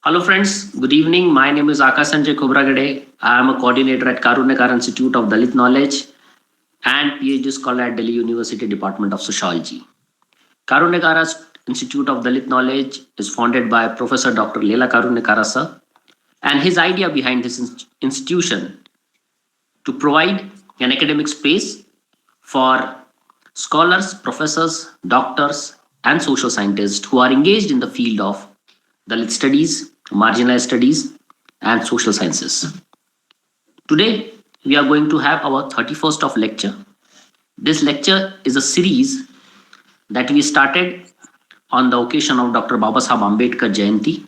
Hello friends, good evening. My name is Akash I am a coordinator at Karunyakara Institute of Dalit Knowledge and PhD scholar at Delhi University Department of Sociology. Karunyakara Institute of Dalit Knowledge is founded by Professor Dr. Leela Karunyakara sir, and his idea behind this institution to provide an academic space for scholars, professors, doctors, and social scientists who are engaged in the field of Dalit studies, marginalized studies, and social sciences. Today, we are going to have our 31st of lecture. This lecture is a series that we started on the occasion of Dr. Babasaheb Ambedkar Jayanti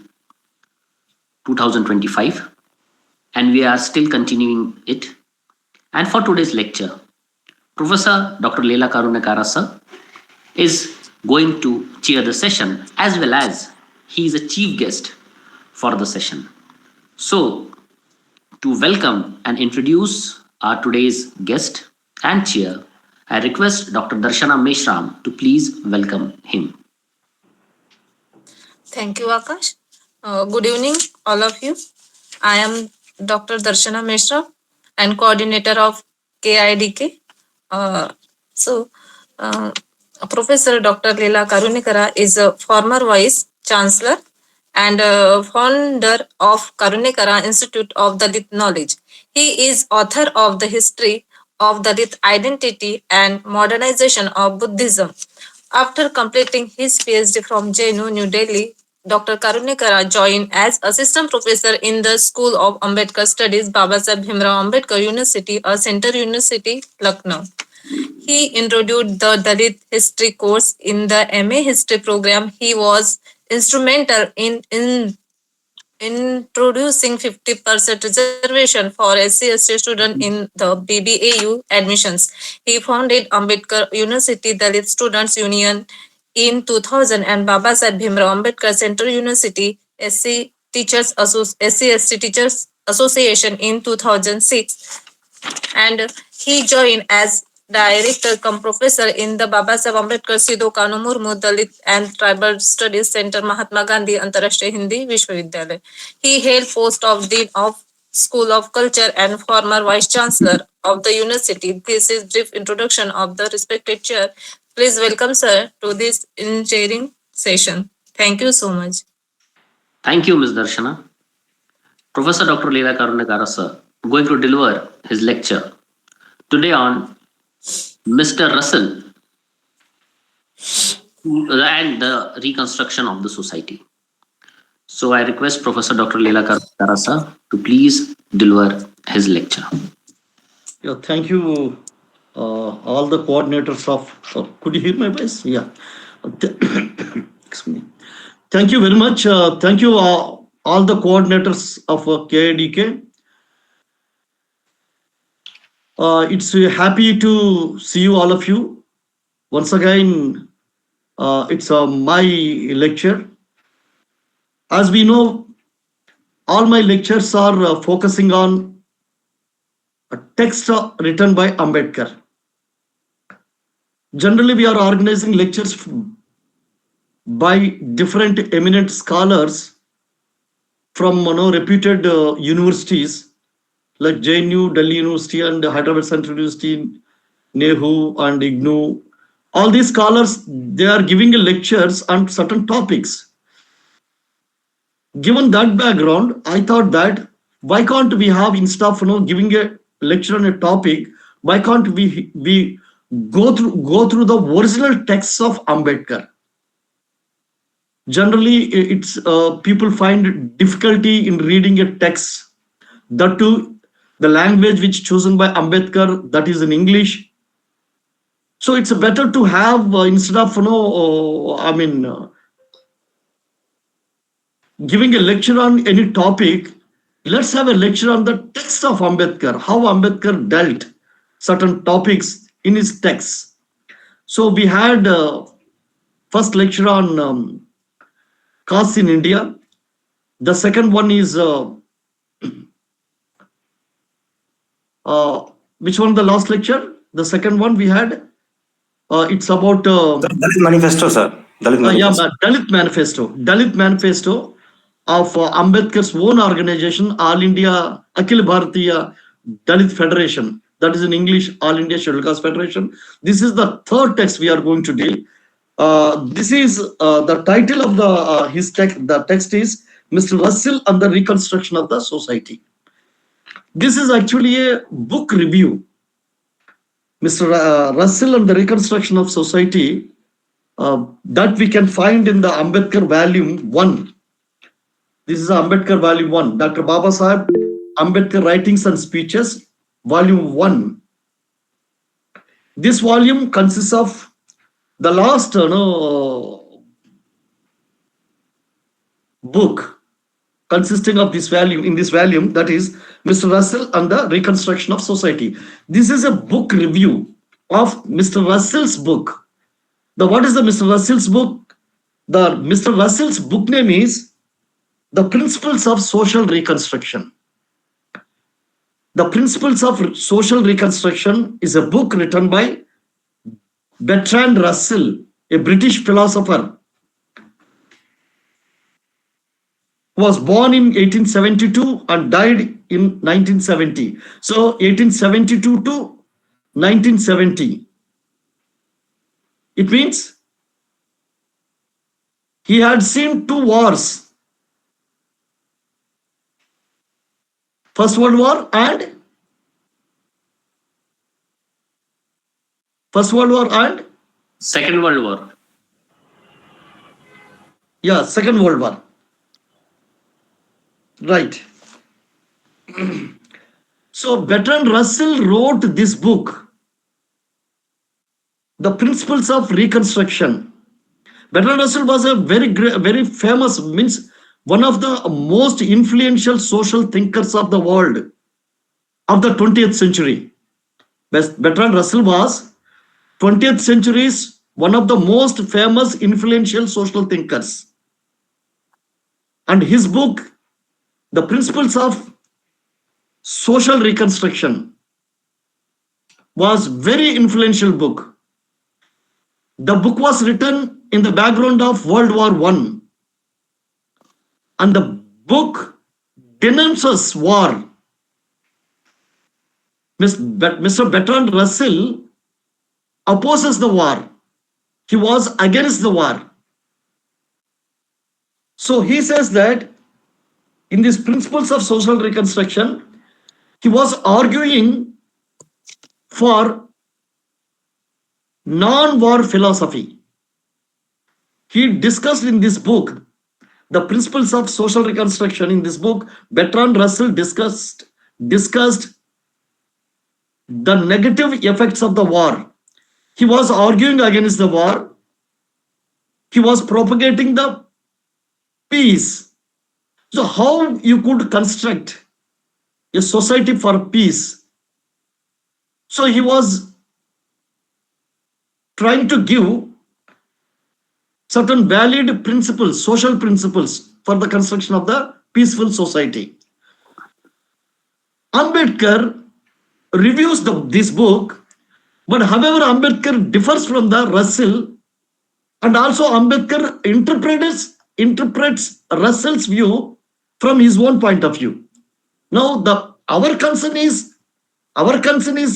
2025, and we are still continuing it. And for today's lecture, Professor Dr. Leela Karunyakara sir is going to chair the session, as well as he is a chief guest for the session. So, to welcome and introduce our today's guest and chair, I request Dr. Darshana Meshram to please welcome him. Thank you, Akash. Good evening, all of you. I am Dr. Darshana Meshram and coordinator of KIDK. Professor Dr. Leela Karunyakara is a former Vice Chancellor and founder of Karunyakara Institute of Dalit Knowledge. He is author of The History of Dalit Identity and Modernization of Buddhism. After completing his PhD from JNU, New Delhi, Dr. Karunyakara joined as assistant professor in the School of Ambedkar Studies, Babasaheb Bhimrao Ambedkar University, a Center University, Lucknow. He introduced the Dalit history course in the MA history program. He was instrumental in introducing 50% reservation for SC/ST students in the BBAU admissions. He founded Ambedkar University Dalit Students Union in 2000 and Babasaheb Bhimrao Ambedkar Central University SC SC/ST Teachers Association in 2006, and he joined as director cum professor in the Babasaheb Ambedkar Sidho Kanu Murmu Dalit and Tribal Studies Center, Mahatma Gandhi Antarashtriya Hindi Vishwavidyalaya. He held post of Dean of School of Culture and former Vice Chancellor of the University. This is brief introduction of the respected chair. Please welcome sir to this chairing session. Thank you so much. Thank you, Ms. Darshana. Professor Dr. Leela Karunyakara sir going to deliver his lecture today on Mr. Russell and the reconstruction of the society. So I request Professor Dr. Leela Karunyakara sir to please deliver his lecture. Yeah, thank you, all the coordinators of. Could you hear my voice? Yeah. Excuse me. Thank you very much. Thank you, all the coordinators of KIDK. It's happy to see you, all of you. Once again, it's my lecture. As we know, all my lectures are focusing on a text written by Ambedkar. Generally, we are organizing lectures by different eminent scholars from reputed universities like JNU, Delhi University, and Hyderabad Central University, NEHU, and IGNU. All these scholars, they are giving lectures on certain topics. Given that background, I thought that why can't we have, instead of giving a lecture on a topic, why can't we go through the original texts of Ambedkar? Generally, it's people find difficulty in reading a text. That too, the language which chosen by Ambedkar, that is in English. So it's better to have, instead of giving a lecture on any topic, let's have a lecture on the text of Ambedkar, how Ambedkar dealt certain topics in his texts. So we had first lecture on caste in India. The second one is which one? The last lecture, the second one we had. It's about Dalit Manifesto, sir. Dalit Manifesto. Dalit Manifesto. of Ambedkar's own organization, All India Akhil Bharatiya Dalit Federation. That is in English, All India Scheduled Caste Federation. This is the third text we are going to deal. This is the title of his text. The text is Mr. Russell and the Reconstruction of the Society. This is actually a book review. Mr. Russell and the Reconstruction of Society that we can find in the Ambedkar Volume 1. This is Ambedkar Volume 1. Dr. Baba Sahib Ambedkar Writings and Speeches, Volume 1. This volume consists of the last book consisting of this volume, in this volume, that is Mr. Russell and the Reconstruction of Society. This is a book review of Mr. Russell's book. What is the Mr. Russell's book? The Mr. Russell's book name is The Principles of Social Reconstruction. The Principles of Social Reconstruction is a book written by Bertrand Russell, a British philosopher, who was born in 1872 and died in 1970. So 1872 to 1970. It means he had seen two wars. First World War and Second World War. Yeah, Second World War. Right. So Bertrand Russell wrote this book, The Principles of Reconstruction. Bertrand Russell was a very famous, means one of the most influential social thinkers of the world of the 20th century. Bertrand Russell was 20th century's one of the most famous influential social thinkers. And his book, The Principles of Social Reconstruction, was very influential book. The book was written in the background of World War I. And the book denounces war. Mr. Bertrand Russell opposes the war. He was against the war. So he says that in these Principles of Social Reconstruction, he was arguing for non-war philosophy. He discussed in this book the Principles of Social Reconstruction. In this book, Bertrand Russell discussed the negative effects of the war. He was arguing against the war. He was propagating the peace. So how you could construct a society for peace? So he was trying to give certain valid principles, social principles for the construction of the peaceful society. Ambedkar reviews this book, but however Ambedkar differs from the Russell, and also Ambedkar interprets Russell's view from his own point of view. Now our concern is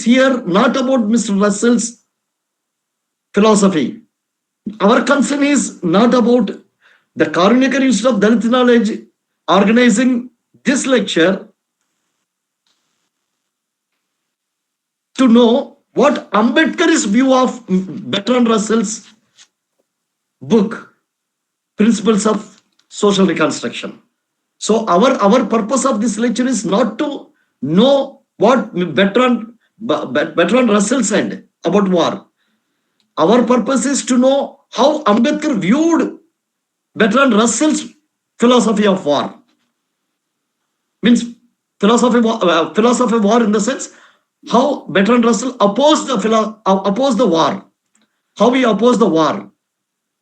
here not about Mr. Russell's philosophy. Our concern is not about the Karunyakara Institute of Dalit Knowledge organizing this lecture to know what Ambedkar's view of Bertrand Russell's book, Principles of Social Reconstruction. So our purpose of this lecture is not to know what Bertrand Russell said about war. Our purpose is to know how Ambedkar viewed Bertrand Russell's philosophy of war. Means philosophy of war in the sense how Bertrand Russell opposed the war. How he opposed the war.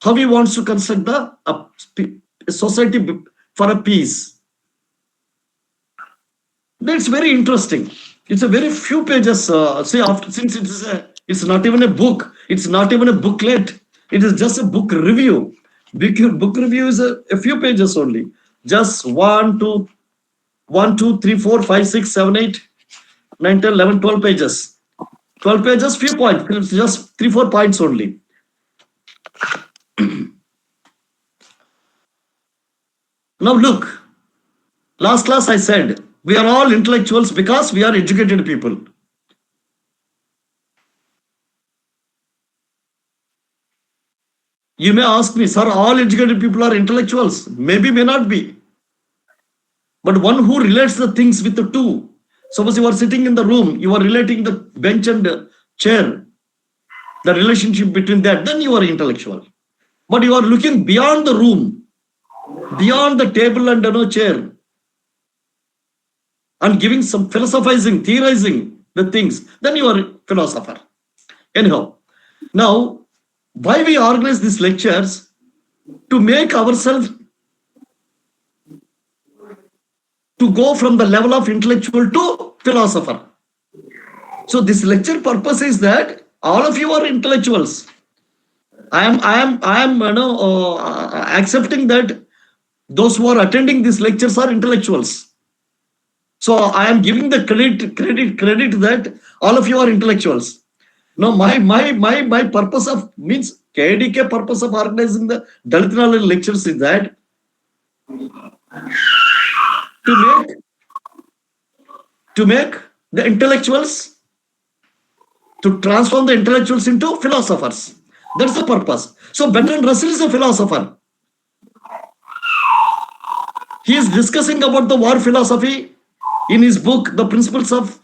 How he wants to construct a society for a peace. That's very interesting. It's a very few pages. Since it's not even a book, it's not even a booklet. It is just a book review. Book review is a few pages only. Just 1, 2, 3, 4, 5, 6, 7, 8, 9, 10, 11, 12 pages. 12 pages, few points, just 3, 4 points only. Now look, last class I said, we are all intellectuals because we are educated people. You may ask me, sir, all educated people are intellectuals. Maybe, may not be. But one who relates the things with the two. Suppose you are sitting in the room, you are relating the bench and chair, the relationship between that, then you are intellectual. But you are looking beyond the room, beyond the table and chair, and giving some philosophizing, theorizing the things, then you are a philosopher. Anyhow, now, why we organize these lectures? To make ourselves to go from the level of intellectual to philosopher. So this lecture purpose is that all of you are intellectuals. I am accepting that those who are attending these lectures are intellectuals. So I am giving the credit that all of you are intellectuals. Now my purpose of means KIDK purpose of organizing the Dalit knowledge lectures is that to make the intellectuals, to transform the intellectuals into philosophers. That's the purpose. So Bertrand Russell is a philosopher. He is discussing about the war philosophy in his book, The Principles of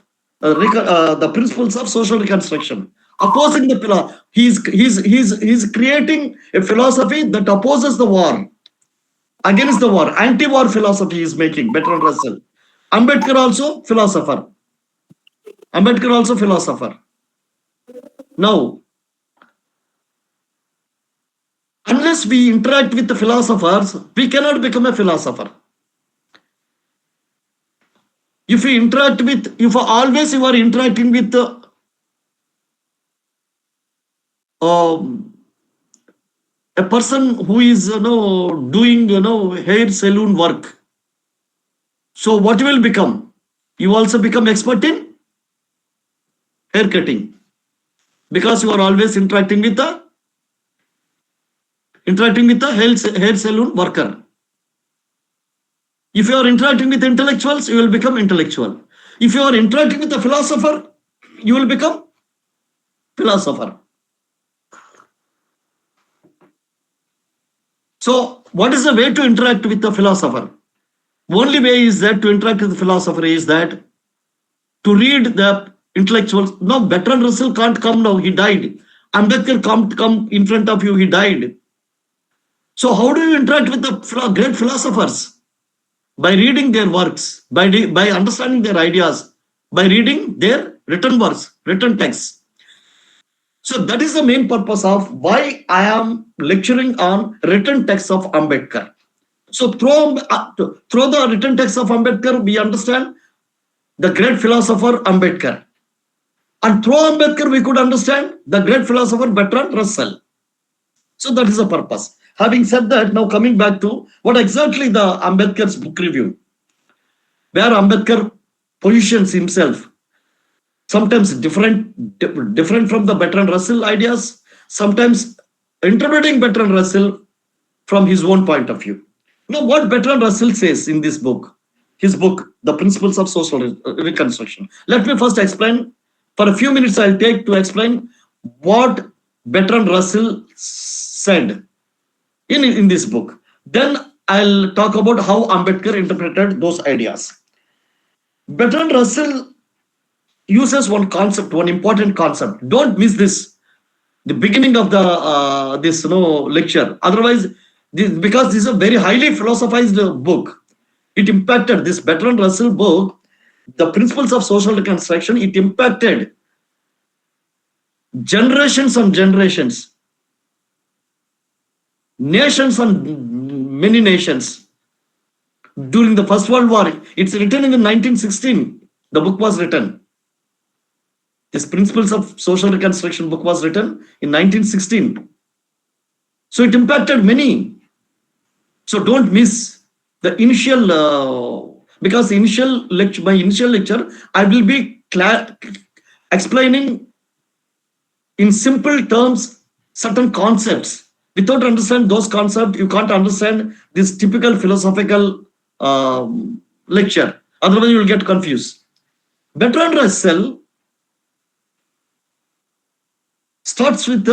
Social Reconstruction. Opposing the philosophy, he's creating a philosophy that opposes the war, against the war, anti-war philosophy is making. Bertrand Russell. Ambedkar also philosopher. Now, unless we interact with the philosophers, we cannot become a philosopher. If always you are interacting with a person who is doing hair salon work, so what will become? You also become expert in hair cutting, because you are always interacting with the hair salon worker. If you are interacting with intellectuals, you will become intellectual. If you are interacting with a philosopher, you will become philosopher. So what is the way to interact with the philosopher? Only way is that to interact with the philosopher is that to read the intellectuals. No, Bertrand Russell can't come now, he died. Ambedkar can't come in front of you, he died. So how do you interact with the great philosophers? By reading their works, by understanding their ideas, by reading their written works, written texts. So that is the main purpose of why I am lecturing on written texts of Ambedkar. So through the written text of Ambedkar, we understand the great philosopher Ambedkar. And through Ambedkar, we could understand the great philosopher Bertrand Russell. So that is the purpose. Having said that, now coming back to what exactly the Ambedkar's book review, where Ambedkar positions himself, sometimes different from the Bertrand Russell ideas, sometimes interpreting Bertrand Russell from his own point of view. Now, what Bertrand Russell says in this book, his book, The Principles of Social Reconstruction. Let me first explain. For a few minutes, I'll take to explain what Bertrand Russell said in this book. Then I'll talk about how Ambedkar interpreted those ideas. Bertrand Russell uses one concept, one important concept. Don't miss this, the beginning of the this lecture. Otherwise, because this is a very highly philosophized book, it impacted this Bertrand Russell book, The Principles of Social Reconstruction. It impacted generations and generations, nations and many nations. During the First World War, it's written in 1916. The book was written. This Principles of Social Reconstruction book was written in 1916. So it impacted many. So don't miss the initial, because initial lecture, my initial lecture, I will be explaining in simple terms certain concepts. Without understand those concepts, you can't understand this typical philosophical lecture. Otherwise, you will get confused. Bertrand Russell starts with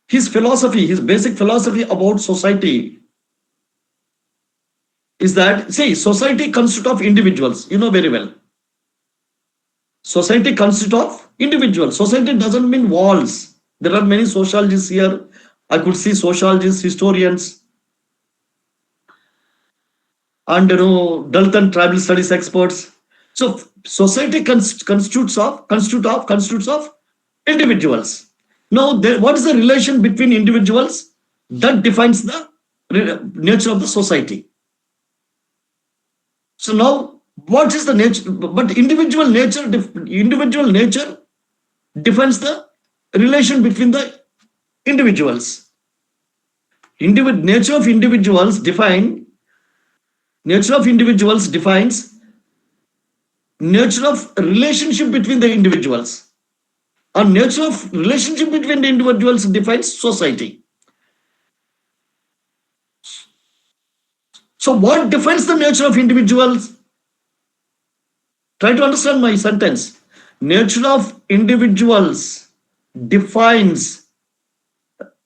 his philosophy, his basic philosophy about society is that, see, society consists of individuals. You know very well. Society consists of individuals. Society doesn't mean walls. There are many sociologists here. I could see sociologists, historians, and Dalit and tribal studies experts. So society constitutes of individuals. Now, what is the relation between individuals? That defines the nature of the society. So now, what is the nature? But individual nature defines the relation between the individuals. Nature of individuals defines nature of relationship between the individuals. And nature of relationship between the individuals defines society. So what defines the nature of individuals? Try to understand my sentence. Nature of individuals defines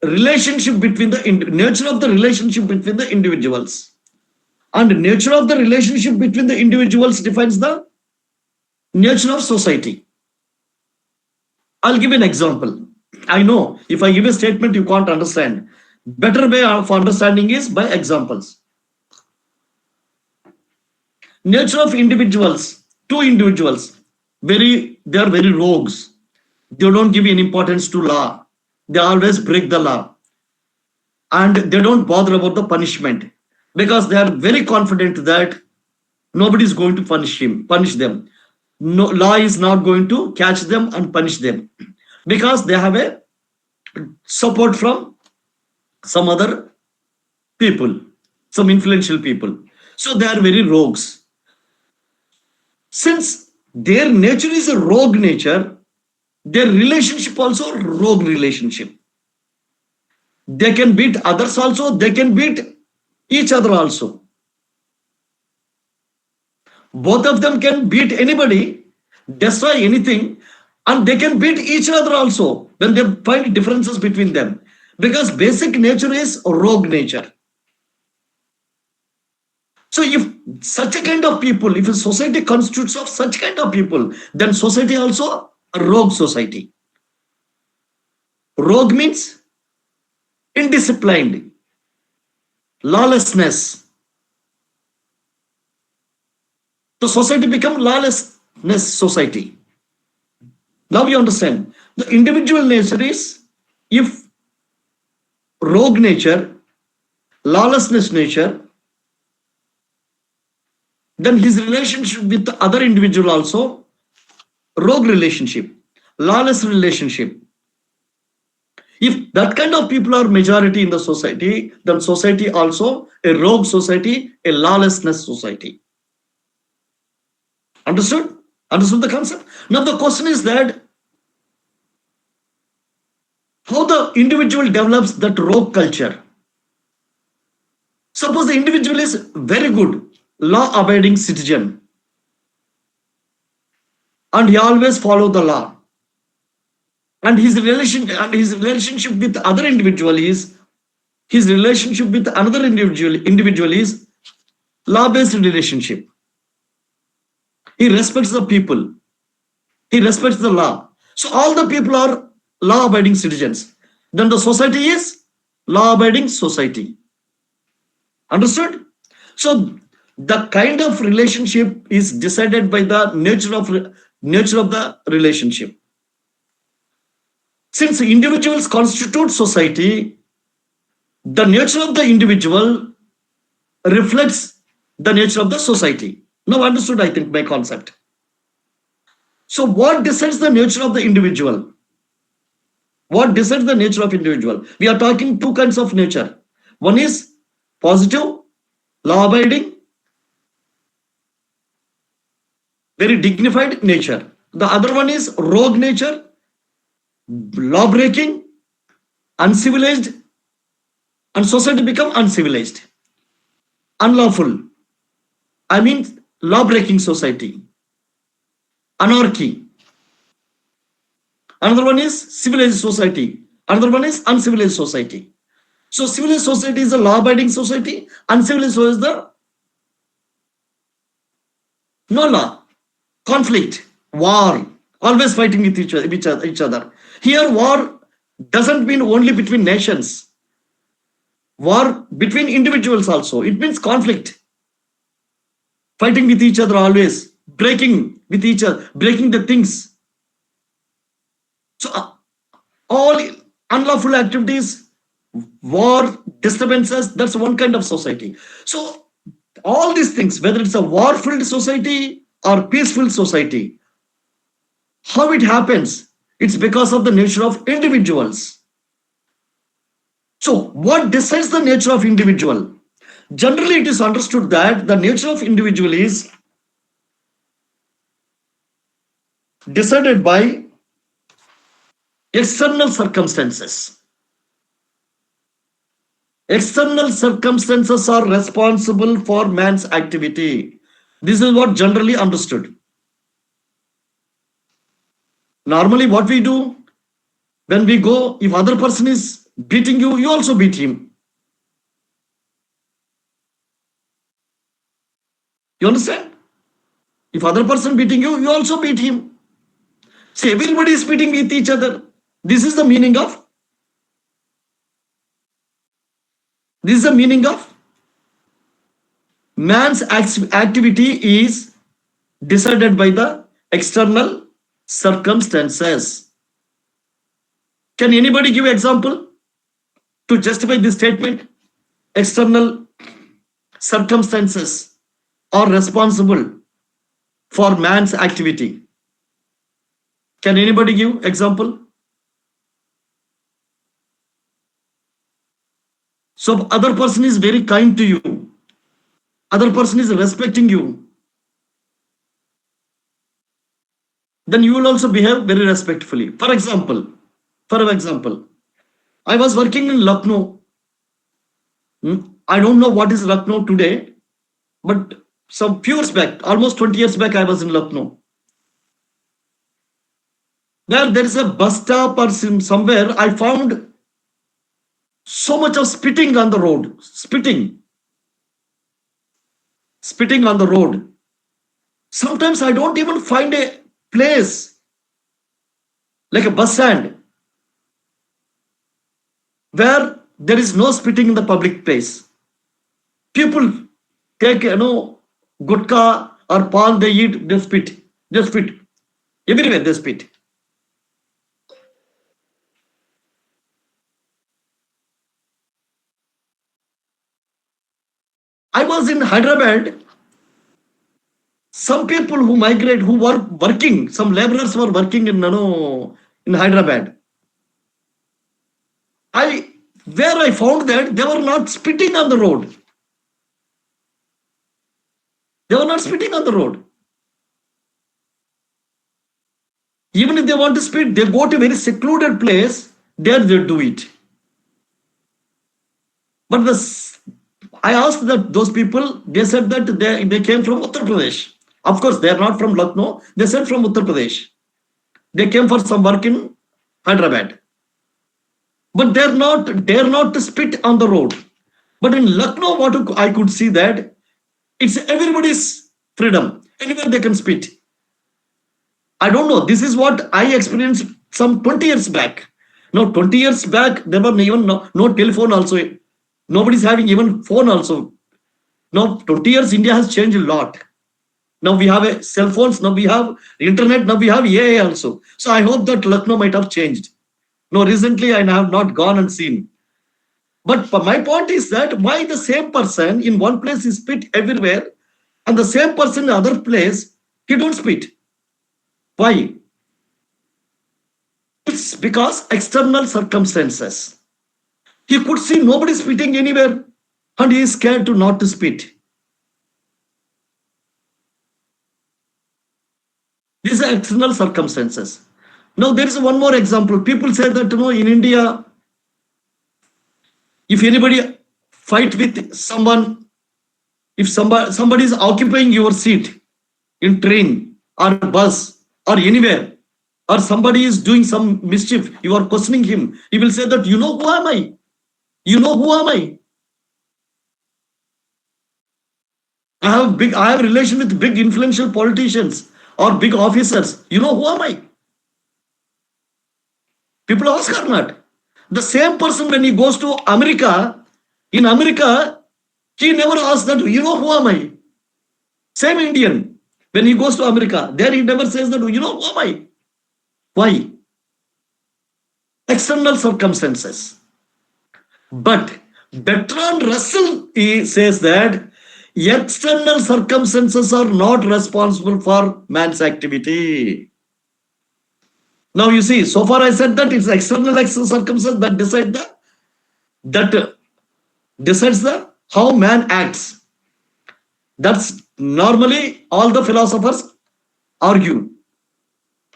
relationship between the nature of the relationship between the individuals. And nature of the relationship between the individuals defines the nature of society. I'll give an example. I know if I give a statement you can't understand. Better way of understanding is by examples. Nature of individuals, two individuals, they are very rogues. They don't give any importance to law. They always break the law. And they don't bother about the punishment because they are very confident that nobody is going to punish them. No, law is not going to catch them and punish them because they have a support from some other people, some influential people. So they are very rogues. Since their nature is a rogue nature, their relationship also a rogue relationship. They can beat others also, they can beat each other also. Both of them can beat anybody, destroy anything, and they can beat each other also when they find differences between them. Because basic nature is rogue nature. So if such a kind of people, if a society constitutes of such kind of people, then society also a rogue society. Rogue means indisciplined, lawlessness. So society become lawlessness society. Now you understand. The individual nature is, if rogue nature, lawlessness nature, then his relationship with the other individual also rogue relationship, lawless relationship. If that kind of people are majority in the society, then society also a rogue society, a lawlessness society. Understood? Understood the concept? Now the question is that how the individual develops that rogue culture. Suppose the individual is very good, law-abiding citizen, and he always follow the law. And his relationship with other individual is, his relationship with another individual is law-based relationship. He respects the people. He respects the law. So all the people are law-abiding citizens. Then the society is law-abiding society. Understood? So the kind of relationship is decided by the nature of the relationship. Since individuals constitute society, the nature of the individual reflects the nature of the society. Now understood, I think, my concept. So what decides the nature of the individual? What decides the nature of individual? We are talking two kinds of nature. One is positive, law abiding, very dignified nature. The other one is rogue nature, law breaking, uncivilized, and society become uncivilized, unlawful. I mean, law breaking society, anarchy. Another one is civilized society. Another one is uncivilized society. So civilized society is a law-abiding society. Uncivilized society is the no law, conflict, war, always fighting with each other. Here, war doesn't mean only between nations. War between individuals also. It means conflict, fighting with each other always, breaking with each other, breaking the things. So all unlawful activities, war, disturbances, that's one kind of society. So all these things, whether it's a war-filled society or peaceful society, how it happens, it's because of the nature of individuals. So what decides the nature of individual? Generally, it is understood that the nature of individual is decided by external circumstances. External circumstances are responsible for man's activity. This is what generally understood. Normally, what we do when we go, if other person is beating you, you also beat him. You understand? If other person beating you, you also beat him. See, everybody is beating with each other. This is the meaning of. This is the meaning of man's activity is decided by the external circumstances. Can anybody give example to justify this statement? External circumstances are responsible for man's activity. Can anybody give example? So other person is very kind to you. Other person is respecting you. Then you will also behave very respectfully. For example, I was working in Lucknow. I don't know what is Lucknow today, but some few years back, almost 20 years back, I was in Lucknow. There is a bus stop or somewhere, I found so much of spitting on the road. Spitting on the road. Sometimes I don't even find a place like a bus stand where there is no spitting in the public place. People take, gutka or pan, they eat, they spit. Everywhere they spit. I was in Hyderabad. Some people who migrate, who were working, some laborers were working in Hyderabad. Where I found that they were not spitting on the road. They were not spitting on the road. Even if they want to spit, they go to a very secluded place, there they do it. But I asked those people, they said that they came from Uttar Pradesh. Of course, they are not from Lucknow. They said from Uttar Pradesh. They came for some work in Hyderabad. But they dare not to spit on the road. But in Lucknow, what I could see that it's everybody's freedom. Anywhere they can spit. I don't know. This is what I experienced some 20 years back. Now, 20 years back, there were even no telephone also. Nobody's having even phone also. Now, 20 years, India has changed a lot. Now we have cell phones, now we have internet, now we have AI also. So I hope that Lucknow might have changed. No, recently I have not gone and seen. But my point is that why the same person in one place is spit everywhere and the same person in other place, he don't spit. Why? It's because external circumstances. He could see nobody spitting anywhere and he is scared to not to spit. These are external circumstances. Now there is one more example. People say that in India, if anybody fight with someone, if somebody is occupying your seat in train or bus or anywhere, or somebody is doing some mischief, you are questioning him, he will say that, who am I? You know who am I? I have relation with big influential politicians or big officers. You know who am I? People ask or not. The same person when he goes to America, in America, he never asks that, who am I? Same Indian. When he goes to America, there he never says that, who am I? Why? External circumstances. But Bertrand Russell he says that external circumstances are not responsible for man's activity. Now you see, so far I said that it's external circumstances that decides the how man acts. That's normally all the philosophers argue.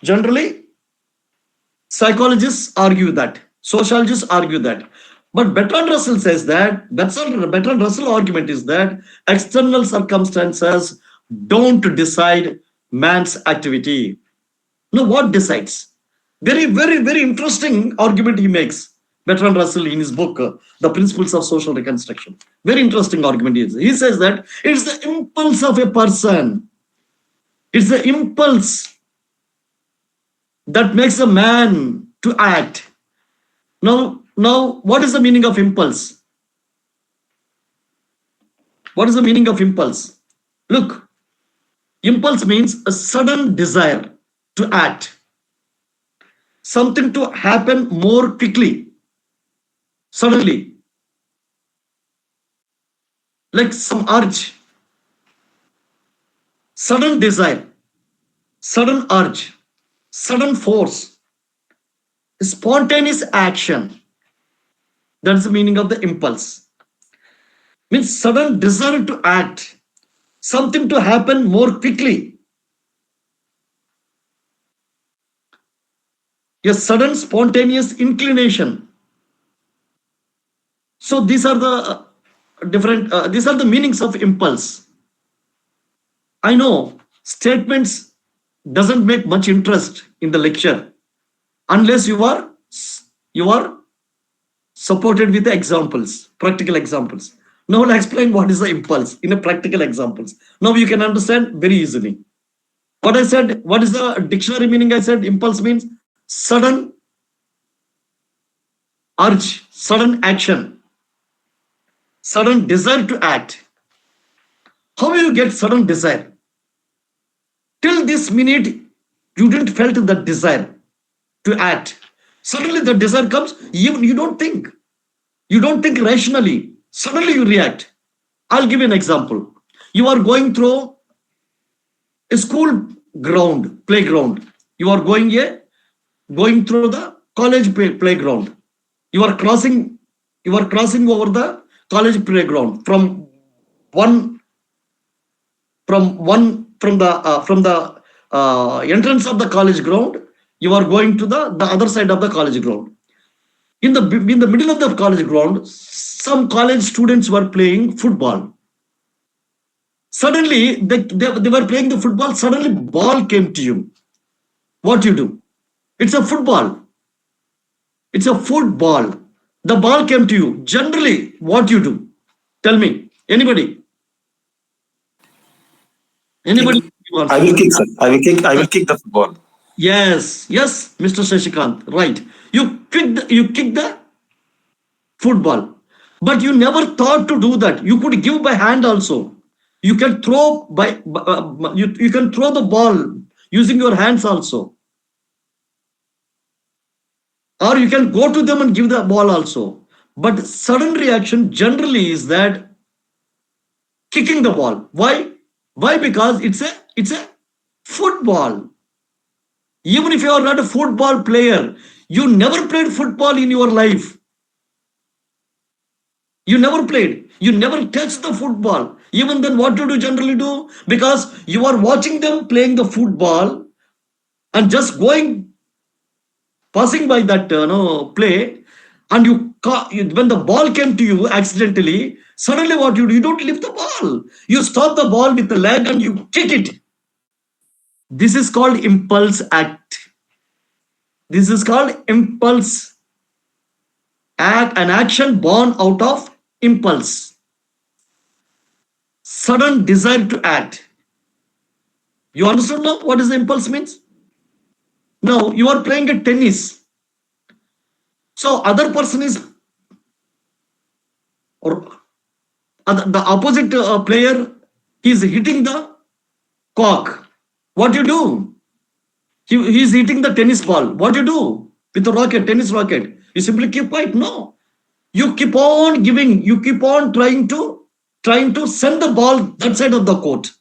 Generally, psychologists argue that, sociologists argue that. But Bertrand Russell says that, Bertrand Russell argument is that external circumstances don't decide man's activity. Now, what decides? Very, very, very interesting argument he makes, Bertrand Russell, in his book, The Principles of Social Reconstruction. Very interesting argument he is. He says that it's the impulse of a person. It's the impulse that makes a man to act. Now, what is the meaning of impulse? What is the meaning of impulse? Look, impulse means a sudden desire to act. Something to happen more quickly, suddenly. Like some urge, sudden desire, sudden urge, sudden force, spontaneous action. That's the meaning of the impulse. Means sudden desire to act, something to happen more quickly. A sudden spontaneous inclination. So these are the these are the meanings of impulse. I know statements doesn't make much interest in the lecture unless you are supported with examples, practical examples. Now I'll explain what is the impulse in a practical examples. Now you can understand very easily. What I said, what is the dictionary meaning? I said impulse means sudden urge, sudden action, sudden desire to act. How will you get sudden desire? Till this minute, you didn't felt that desire to act. Suddenly the desire comes, you don't think. You don't think rationally. Suddenly you react. I'll give you an example. You are going through a school ground, playground. You are going through the college playground. You are crossing over the college playground from the entrance of the college ground. You are going to the other side of the college ground. In the middle of the college ground, some college students were playing football. Suddenly, they were playing the football. Suddenly, ball came to you. What you do? It's a football. It's a football. The ball came to you. Generally, what you do? Tell me. Anybody? Anybody? I will kick, sir. I will kick the football. Yes, Mr. Shashikant. Right. You kick the football, but you never thought to do that. You could give by hand also. You can throw you can throw the ball using your hands also, or you can go to them and give the ball also. But sudden reaction generally is that kicking the ball. Why? Because it's a football. Even if you are not a football player, you never played football in your life. You never played. You never touched the football. Even then, what do you generally do? Because you are watching them playing the football, and just passing by that play, and when the ball came to you accidentally, suddenly what you do? You don't lift the ball. You stop the ball with the leg and you kick it. This is called impulse act. This is called impulse act, an action born out of impulse. Sudden desire to act. You understand now what is the impulse means? Now you are playing a tennis. So other person is, or the opposite player is hitting the cock. What you do? He is hitting the tennis ball. What you do with the racket, tennis racket? You simply keep quiet. No, you keep on giving. You keep on trying to send the ball that side of the court.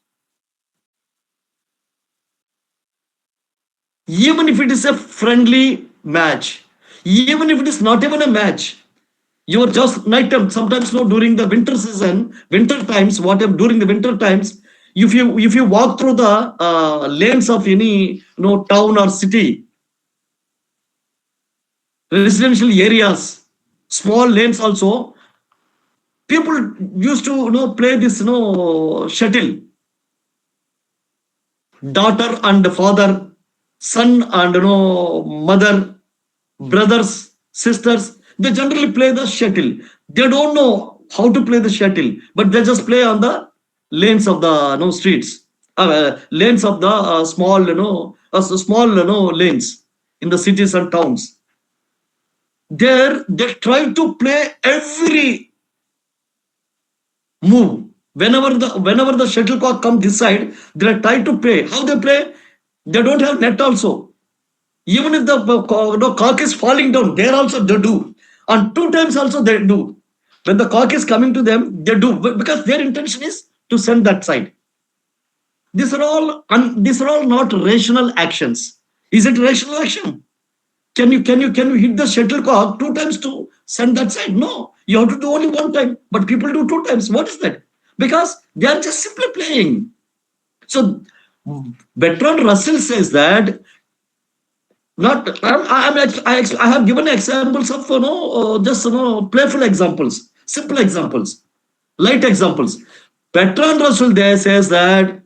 Even if it is a friendly match, even if it is not even a match, you are just night time. Sometimes no, during the winter season, winter times, whatever during the winter times, if you walk through the lanes of any town or city, residential areas, small lanes also, people used to play this shuttle. Daughter and father, son and mother, brothers, sisters, they generally play the shuttle. They don't know how to play the shuttle, but they just play on the lanes of the streets, lanes of the small small lanes in the cities and towns. There they try to play every move. Whenever the shuttlecock comes this side, they try to play. How they play? They don't have net also. Even if the cock is falling down, there also they do. And 2 times also they do. When the cock is coming to them, they do, because their intention is to send that side. These are all not rational actions. Is it rational action? Can you hit the shuttlecock 2 times to send that side? No, you have to do only 1 time, but people do 2 times. What is that? Because they are just simply playing. So Bertrand Russell says that, not I have given examples of just playful examples, simple examples, light examples. Bertrand Russell there says that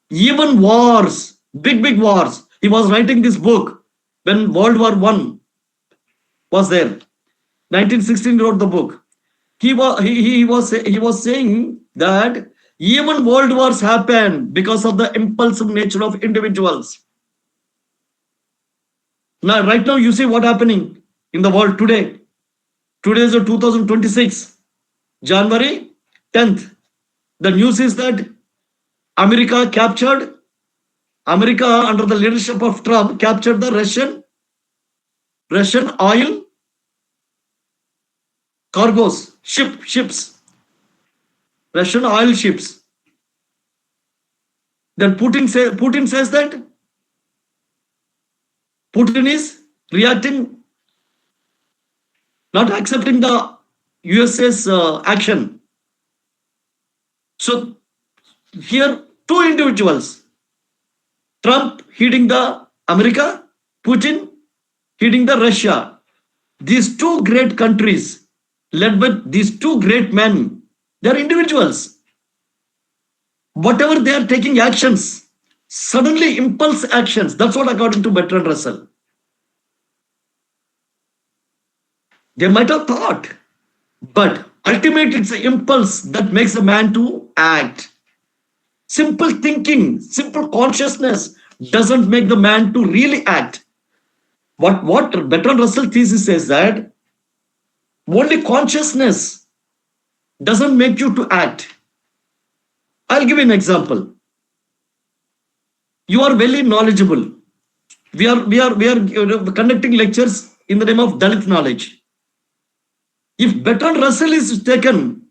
even wars, big wars. He was writing this book when World War I was there. 1916 wrote the book. He was saying that even world wars happen because of the impulsive nature of individuals. Now, right now, you see what happening in the world today. Today is 2026, January 10th. The news is that America under the leadership of Trump captured the Russian oil cargoes, ships, Russian oil ships. Then Putin says that Putin is reacting, not accepting the USA's action. So here 2 individuals, Trump hitting the America, Putin hitting the Russia. These 2 great countries, led by these 2 great men, they are individuals. Whatever they are taking actions, suddenly impulse actions. That's what according to Bertrand Russell. They might have thought, but ultimately it's the impulse that makes a man to act. Simple thinking, simple consciousness doesn't make the man to really act. What Bertrand Russell thesis says that only consciousness doesn't make you to act. I'll give you an example. You are very knowledgeable. We are conducting lectures in the name of Dalit knowledge. If Bertrand Russell is taken,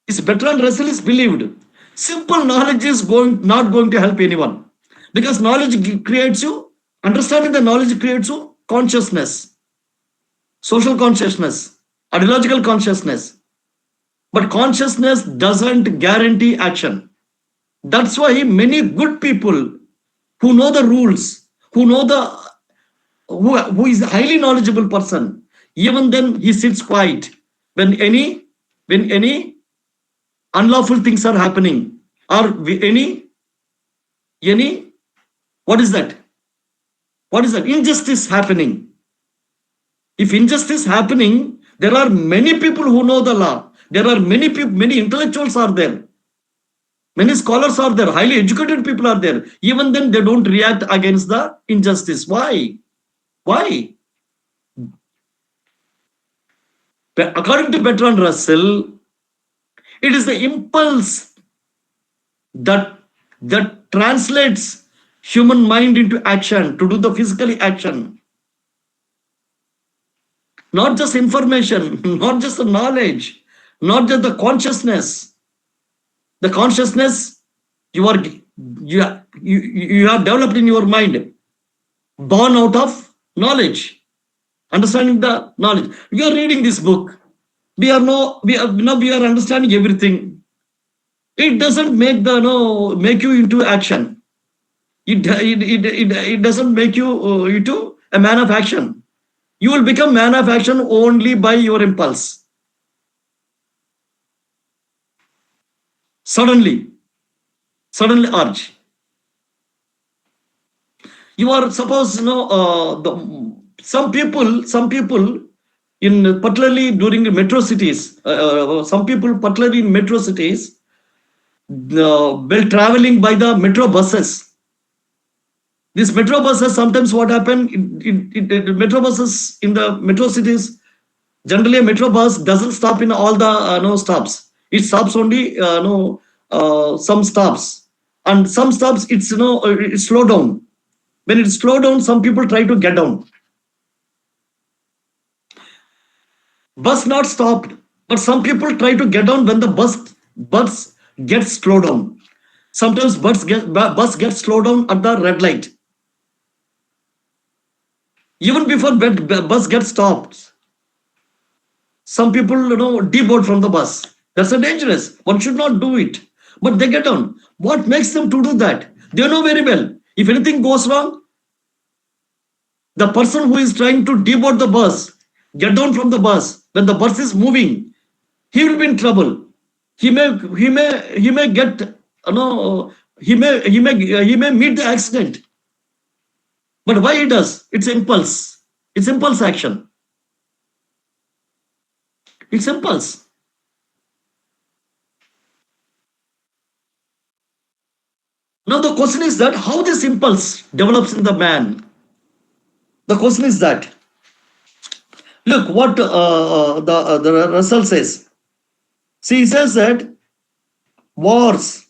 if Bertrand Russell is believed, simple knowledge is not going to help anyone, because knowledge creates you, understanding the knowledge creates you consciousness, social consciousness, ideological consciousness. But consciousness doesn't guarantee action. That's why many good people who know the rules, who know the who is a highly knowledgeable person, even then he sits quiet when any unlawful things are happening, or any what is that? What is that? Injustice happening. If injustice happening, there are many people who know the law. There are many people, many intellectuals are there. Many scholars are there. Highly educated people are there. Even then, they don't react against the injustice. Why? Why? According to Bertrand Russell, it is the impulse that translates human mind into action, to do the physical action. Not just information, not just the knowledge, not just the consciousness. The consciousness you have developed in your mind, born out of knowledge, understanding the knowledge. We are reading this book. We are understanding everything. It doesn't make you into action. It doesn't make you into a man of action. You will become man of action only by your impulse. Suddenly urge. You are suppose some people in particularly during the metro cities, some people particularly in metro cities, while traveling by the metro buses. These metro buses, sometimes what happened in metro buses in the metro cities, generally a metro bus doesn't stop in all the stops. It stops only some stops, and some stops it's it slow down. When it slow down, some people try to get down. Bus not stopped, but some people try to get down when the bus gets slowed down. Sometimes bus gets slowed down at the red light. Even before bus gets stopped, some people deboard from the bus. That's a dangerous. One should not do it. But they get on. What makes them to do that? They know very well. If anything goes wrong, the person who is trying to deboard the bus, get down from the bus, when the bus is moving, he will be in trouble. He may get he may meet the accident. But why he does? It's impulse. It's impulse action. It's impulse. Now the question is that how this impulse develops in the man. The question is that, look what the Russell says. See, he says that wars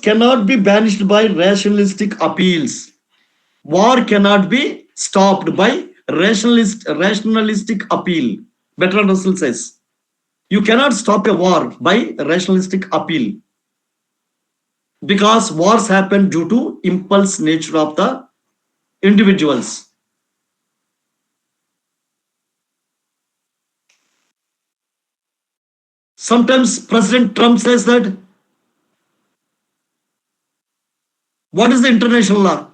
cannot be banished by rationalistic appeals. War cannot be stopped by rationalistic appeal. Bertrand Russell says, you cannot stop a war by rationalistic appeal, because wars happen due to impulse nature of the individuals. Sometimes President Trump says that, what is the international law?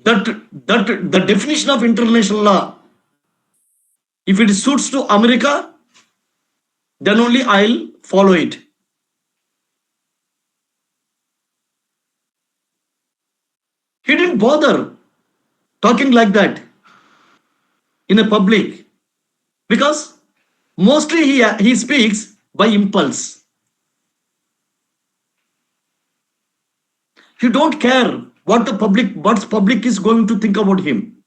That the definition of international law, if it suits to America, then only I'll follow it. He didn't bother talking like that in a public, because mostly he speaks by impulse. He don't care what public is going to think about him.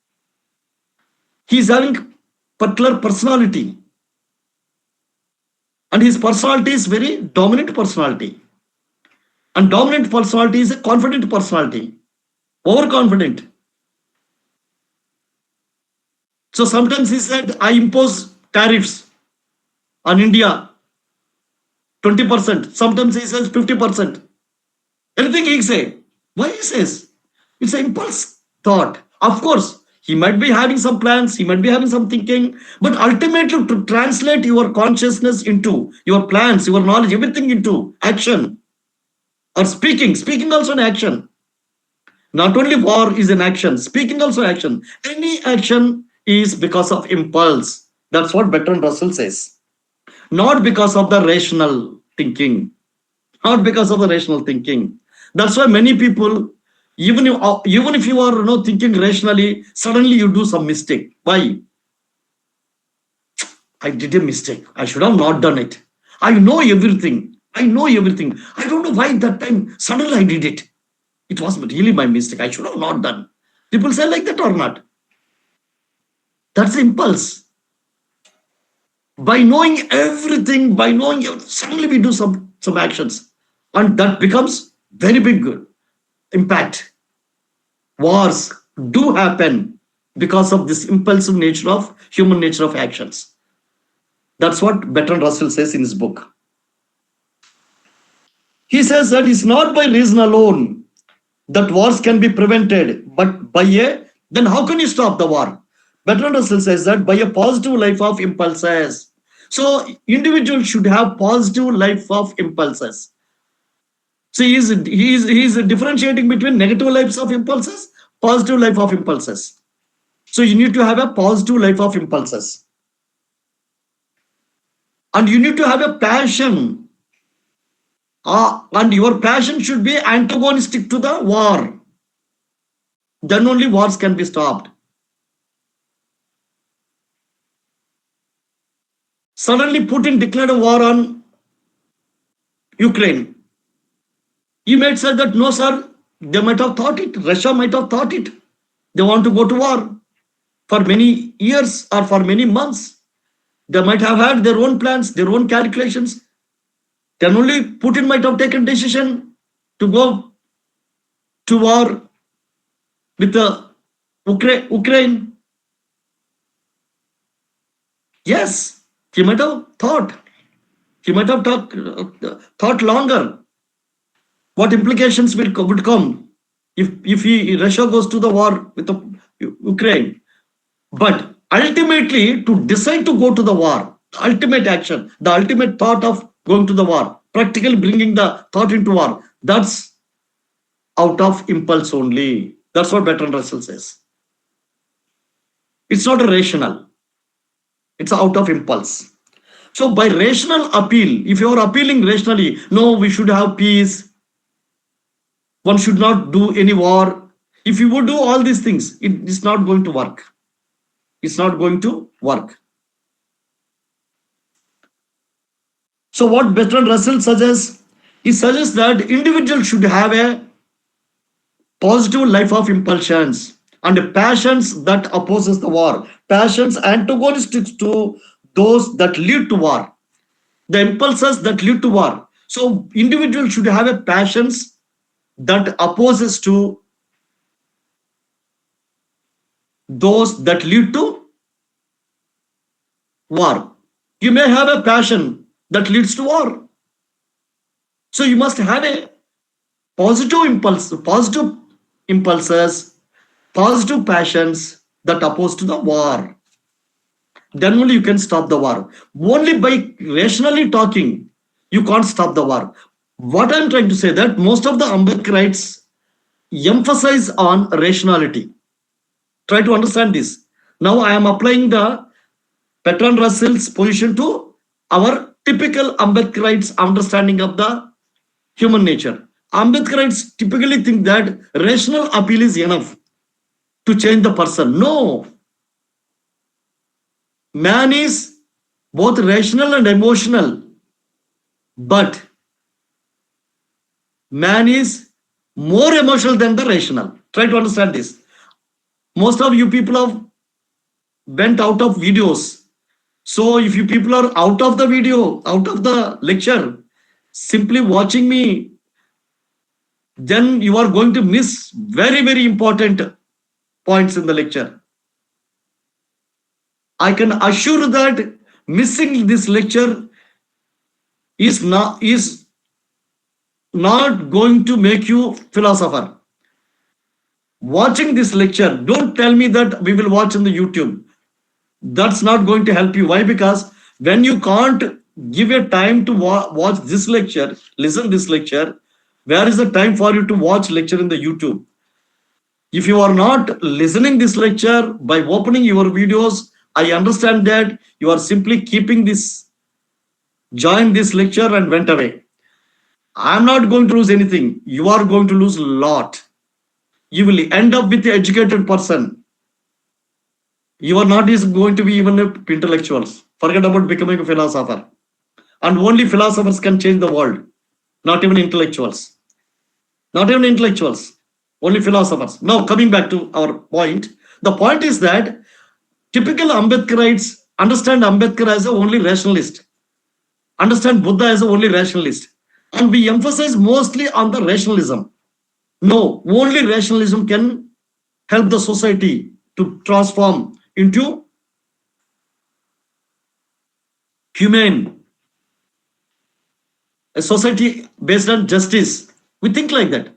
He is having particular personality, and his personality is very dominant personality. And dominant personality is a confident personality, overconfident. So sometimes he said, I impose tariffs on India, 20%. Sometimes he says 50%. Anything he say. Why he says? It's an impulse thought. Of course, He might be having some plans, he might be having some thinking, but ultimately to translate your consciousness into your plans, your knowledge, everything into action or speaking also an action. Not only war is an action, speaking also action. Any action is because of impulse. That's what Bertrand Russell says. Not because of the rational thinking. Not because of the rational thinking. That's why many people, even if you are thinking rationally, suddenly you do some mistake. Why? I did a mistake. I should have not done it. I know everything. I don't know why that time suddenly I did it. It was really my mistake. I should have not done. People say like that or not? That's impulse. By knowing everything, suddenly we do some actions. And that becomes very big impact. Wars do happen because of this impulsive nature of human nature of actions. That's what Bertrand Russell says in his book. He says that it's not by reason alone that wars can be prevented, but then how can you stop the war? Bertrand Russell says that by a positive life of impulses. So individuals should have positive life of impulses. So he's differentiating between negative lives of impulses, positive life of impulses. So you need to have a positive life of impulses. And you need to have a passion. And your passion should be antagonistic to the war. Then only wars can be stopped. Suddenly Putin declared a war on Ukraine. You might say that no, sir, they might have thought it. Russia might have thought it. They want to go to war for many years or for many months. They might have had their own plans, their own calculations. Then only Putin might have taken decision to go to war with the Ukraine. Yes, he might have thought. He might have thought longer. What implications would come if Russia goes to the war with the Ukraine? But ultimately, to decide to go to the war, the ultimate action, the ultimate thought of going to the war, practically bringing the thought into war, that's out of impulse only. That's what Bertrand Russell says. It's not a rational. It's out of impulse. So by rational appeal, if you are appealing rationally, no, we should have peace. One should not do any war. If you would do all these things, it is not going to work. It's not going to work. So what Bertrand Russell suggests, he suggests that individuals should have a positive life of impulsions and passions that opposes the war. Passions antagonistic to those that lead to war. The impulses that lead to war. So individuals should have a passions that opposes to those that lead to war. You may have a passion that leads to war. So you must have a positive impulses, positive passions that oppose to the war. Then only you can stop the war. Only by rationally talking, you can't stop the war. What I'm trying to say that most of the Ambedkarites emphasize on rationality. Try to understand this. Now I am applying the Bertrand Russell's position to our typical Ambedkarites understanding of the human nature. Ambedkarites typically think that rational appeal is enough to change the person. No. Man is both rational and emotional, but man is more emotional than the rational. Try to understand this. Most of you people have went out of videos. So if you people are out of the video, out of the lecture, simply watching me, then you are going to miss very, very important points in the lecture. I can assure that missing this lecture is not going to make you philosopher. watching this lecture, don't tell me that we will watch on the YouTube. That's not going to help you. Why? Because when you can't give a time to watch this lecture, listen this lecture, where is the time for you to watch lecture in the YouTube? If you are not listening this lecture by opening your videos, I understand that you are simply keeping this, join this lecture and went away. I'm not going to lose anything. You are going to lose a lot. You will end up with the educated person. You are not is going to be even intellectuals. Forget about becoming a philosopher. And only philosophers can change the world. Not even intellectuals. Not even intellectuals. Only philosophers. Now coming back to our point. The point is that typical Ambedkarites understand Ambedkar as a only rationalist. Understand Buddha as a only rationalist. And we emphasize mostly on the rationalism. No, only rationalism can help the society to transform into humane, a society based on justice. We think like that.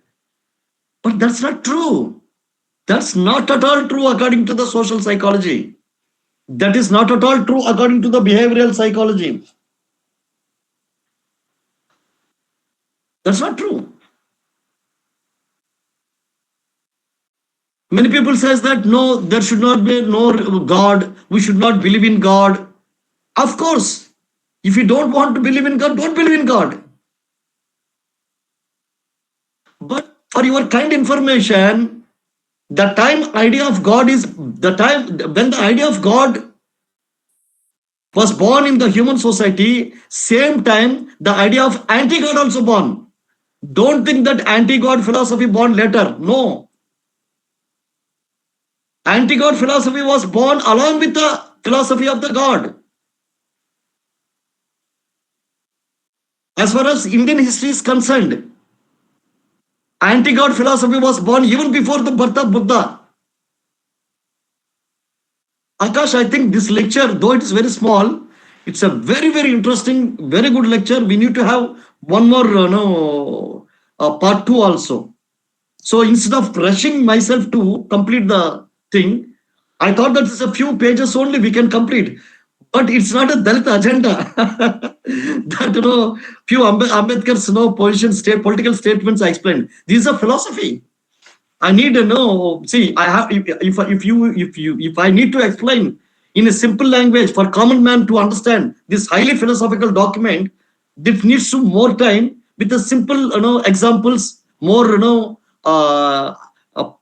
But that's not true. That's not at all true according to the social psychology. That is not at all true according to the behavioral psychology. That's not true. Many people says that no, there should not be no God. We should not believe in God. Of course, if you don't want to believe in God, don't believe in God. But for your kind information, the time idea of God is the time when the idea of God was born in the human society, same time the idea of anti-God also born. Don't think that anti-God philosophy born later. No. Anti-God philosophy was born along with the philosophy of the God. As far as Indian history is concerned, anti-God philosophy was born even before the birth of Buddha. Akash, I think this lecture, though it is very small, it's a very, very interesting, very good lecture. We need to have one more, part 2 also. So instead of rushing myself to complete the thing, I thought that it's a few pages only we can complete. But it's not a Dalit agenda. That few Ambedkar's position political statements I explained. These are philosophy. I need to know. See, I have if I need to explain in a simple language for common man to understand this highly philosophical document, this needs to more time with a simple examples, more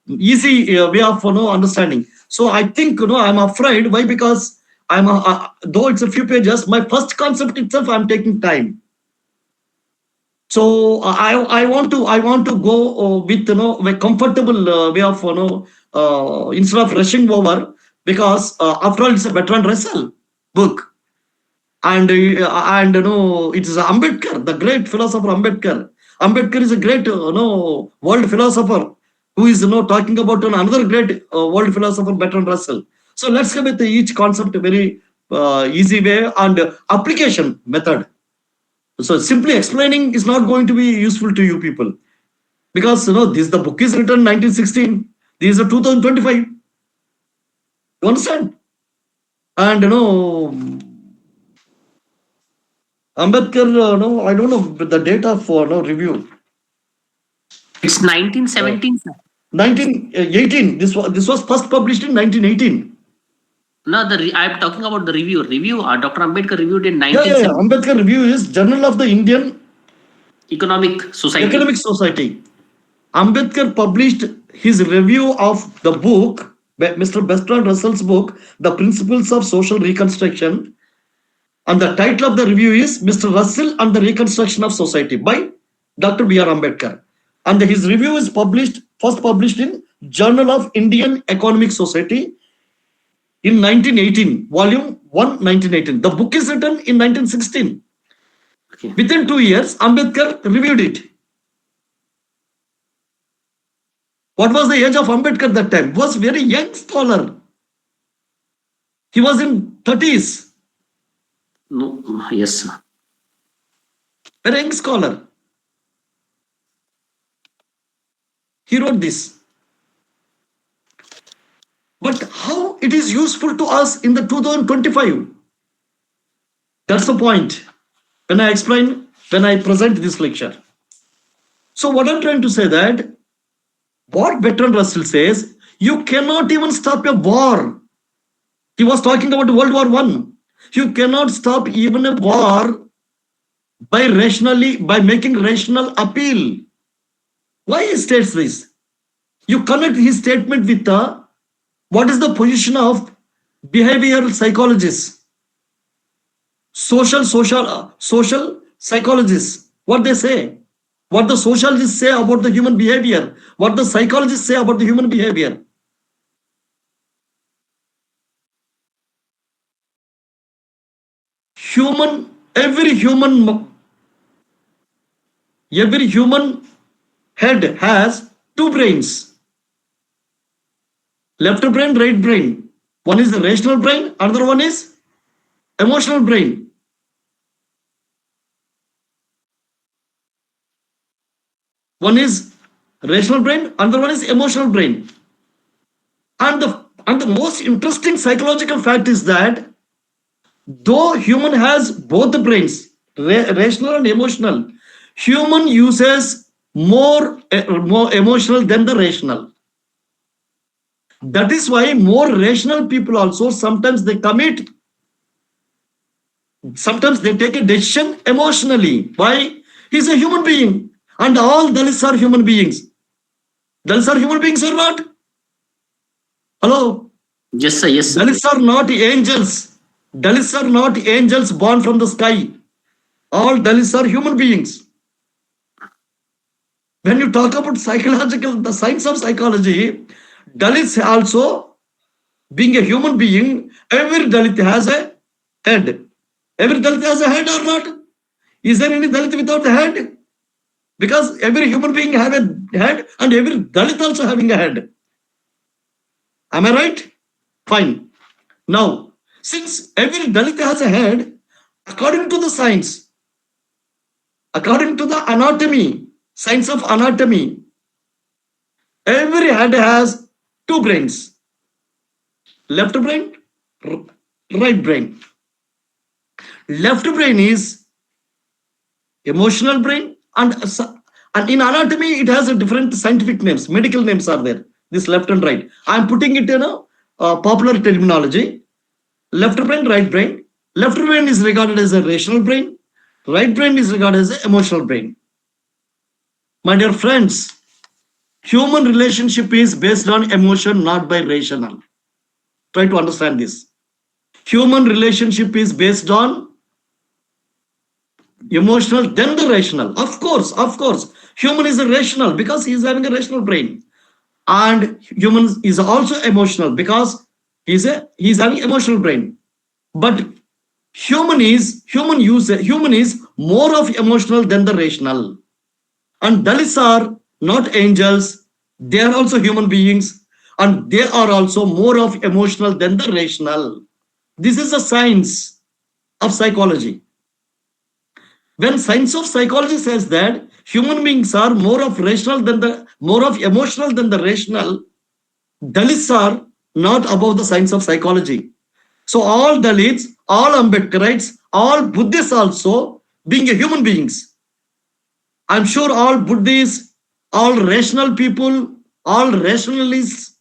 easy way of understanding. So I think I'm afraid. Why? Because though it's a few pages, my first concept itself I'm taking time. So I want to go with a comfortable way of instead of rushing over, because after all it's a veteran wrestle book, and it is Ambedkar, the great philosopher Ambedkar. Ambedkar is a great world philosopher who is talking about another great world philosopher Bertrand Russell. So let's come with each concept a very easy way and application method. So simply explaining is not going to be useful to you people, because the book is written 1916. This is 2025. You understand? And Ambedkar, I don't know the data for review. It's 1917. 1918. This was first published in 1918. No, I'm talking about the review. Dr. Ambedkar reviewed in Yeah. Ambedkar review is Journal of the Indian Economic Society. Economic Society. Ambedkar published his review of the book, Mr. Bertrand Russell's book, The Principles of Social Reconstruction. And the title of the review is Mr. Russell and the Reconstruction of Society by Dr. B.R. Ambedkar. And his review is first published in Journal of Indian Economic Society in 1918, volume 1, 1918. The book is written in 1916. Okay. Within 2 years, Ambedkar reviewed it. What was the age of Ambedkar that time? He was very young scholar. He was in 30s. No, yes. Very young scholar. He wrote this. But how it is useful to us in the 2025? That's the point when I explain, when I present this lecture. So what I'm trying to say that what Bertrand Russell says, you cannot even stop a war. He was talking about World War One. You cannot stop even a war by making rational appeal. Why he states this? You connect his statement with what is the position of behavioral psychologists, social psychologists, what they say, what the sociologists say about the human behavior, what the psychologists say about the human behavior. Every human head has two brains, left brain, right brain. One is the rational brain, another one is emotional brain. One is rational brain, another one is emotional brain. And the most interesting psychological fact is that though human has both the brains, rational and emotional, human uses more emotional than the rational. That is why more rational people also sometimes they take a decision emotionally. Why? He's a human being, and all Dalits are human beings. Dalits are human beings or not? Hello? Yes, sir. Yes, sir. Dalits are not angels. Dalits are not angels born from the sky. All Dalits are human beings. When you talk about the science of psychology, Dalits also, being a human being, every Dalit has a head. Every Dalit has a head or not? Is there any Dalit without a head? Because every human being have a head and every Dalit also having a head. Am I right? Fine. Now, since every Dalit has a head, according to the science, according to the anatomy, science of anatomy, every head has two brains, left brain, right brain. Left brain is emotional brain, and in anatomy it has a different scientific names, medical names are there. This left and right. I am putting it in a popular terminology. Left brain, right brain. Left brain is regarded as a rational brain. Right brain is regarded as an emotional brain. My dear friends, human relationship is based on emotion, not by rational. Try to understand this. Human relationship is based on emotional, then the rational. Of course, human is a rational because he is having a rational brain, and human is also emotional because he is having emotional brain. But human is more of emotional than the rational. And Dalits are not angels; they are also human beings, and they are also more of emotional than the rational. This is the science of psychology. When science of psychology says that human beings are more of emotional than the rational, Dalits are not above the science of psychology. So all Dalits, all Ambedkarites, all Buddhists also being a human beings. I'm sure all Buddhists, all rational people, all rationalists,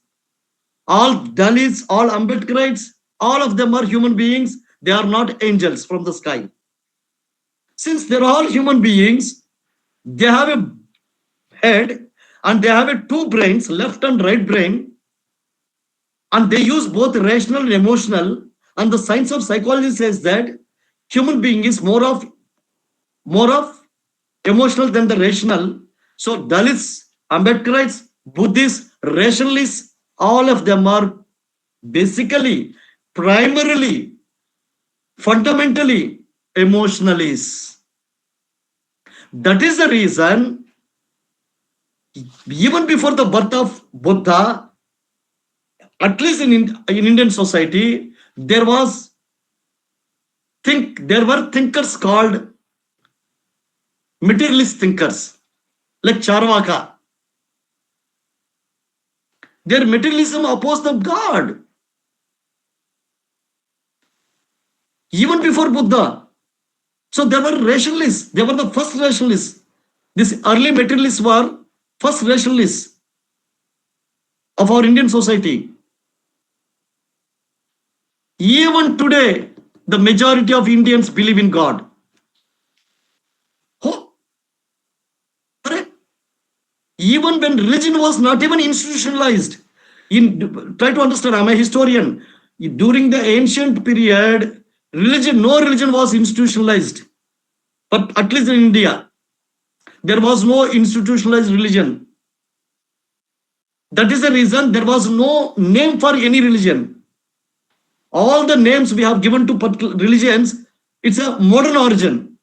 all Dalits, all Ambedkarites, all of them are human beings. They are not angels from the sky. Since they're all human beings, they have a head and they have a two brains, left and right brain, and they use both rational and emotional. And the science of psychology says that human being is more of emotional than the rational. So Dalits, Ambedkarites, Buddhists, rationalists, all of them are basically, primarily, fundamentally emotionalists. That is the reason, even before the birth of Buddha, at least in Indian society, there were thinkers called materialist thinkers, like Charvaka. Their materialism opposed the God. Even before Buddha. So they were rationalists. They were the first rationalists. These early materialists were first rationalists of our Indian society. Even today, the majority of Indians believe in God. Oh, correct. Even when religion was not even institutionalized. Try to understand, I'm a historian. During the ancient period, no religion was institutionalized. But at least in India, there was no institutionalized religion. That is the reason there was no name for any religion. All the names we have given to particular religions, it's a modern origin.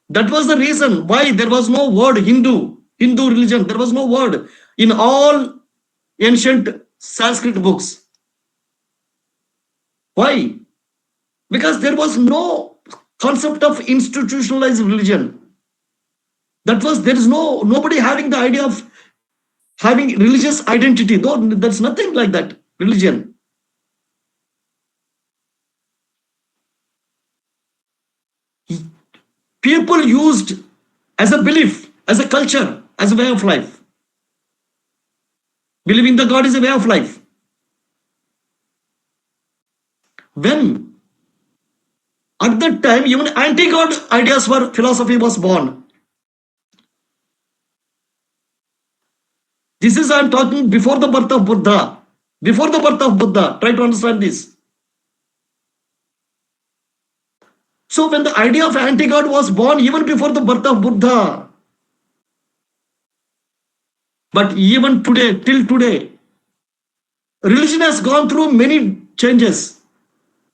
That was the reason why there was no word Hindu religion. There was no word in all ancient Sanskrit books. Why? Because there was no concept of institutionalized religion. There is nobody having the idea of having religious identity. Though there's nothing like that, religion. People used as a belief, as a culture, as a way of life. Believing the God is a way of life. When at that time, even anti-God ideas were, philosophy was born. This is, I'm talking before the birth of Buddha. Before the birth of Buddha, try to understand this. So when the idea of anti-God was born, even before the birth of Buddha, but even today, till today, religion has gone through many changes.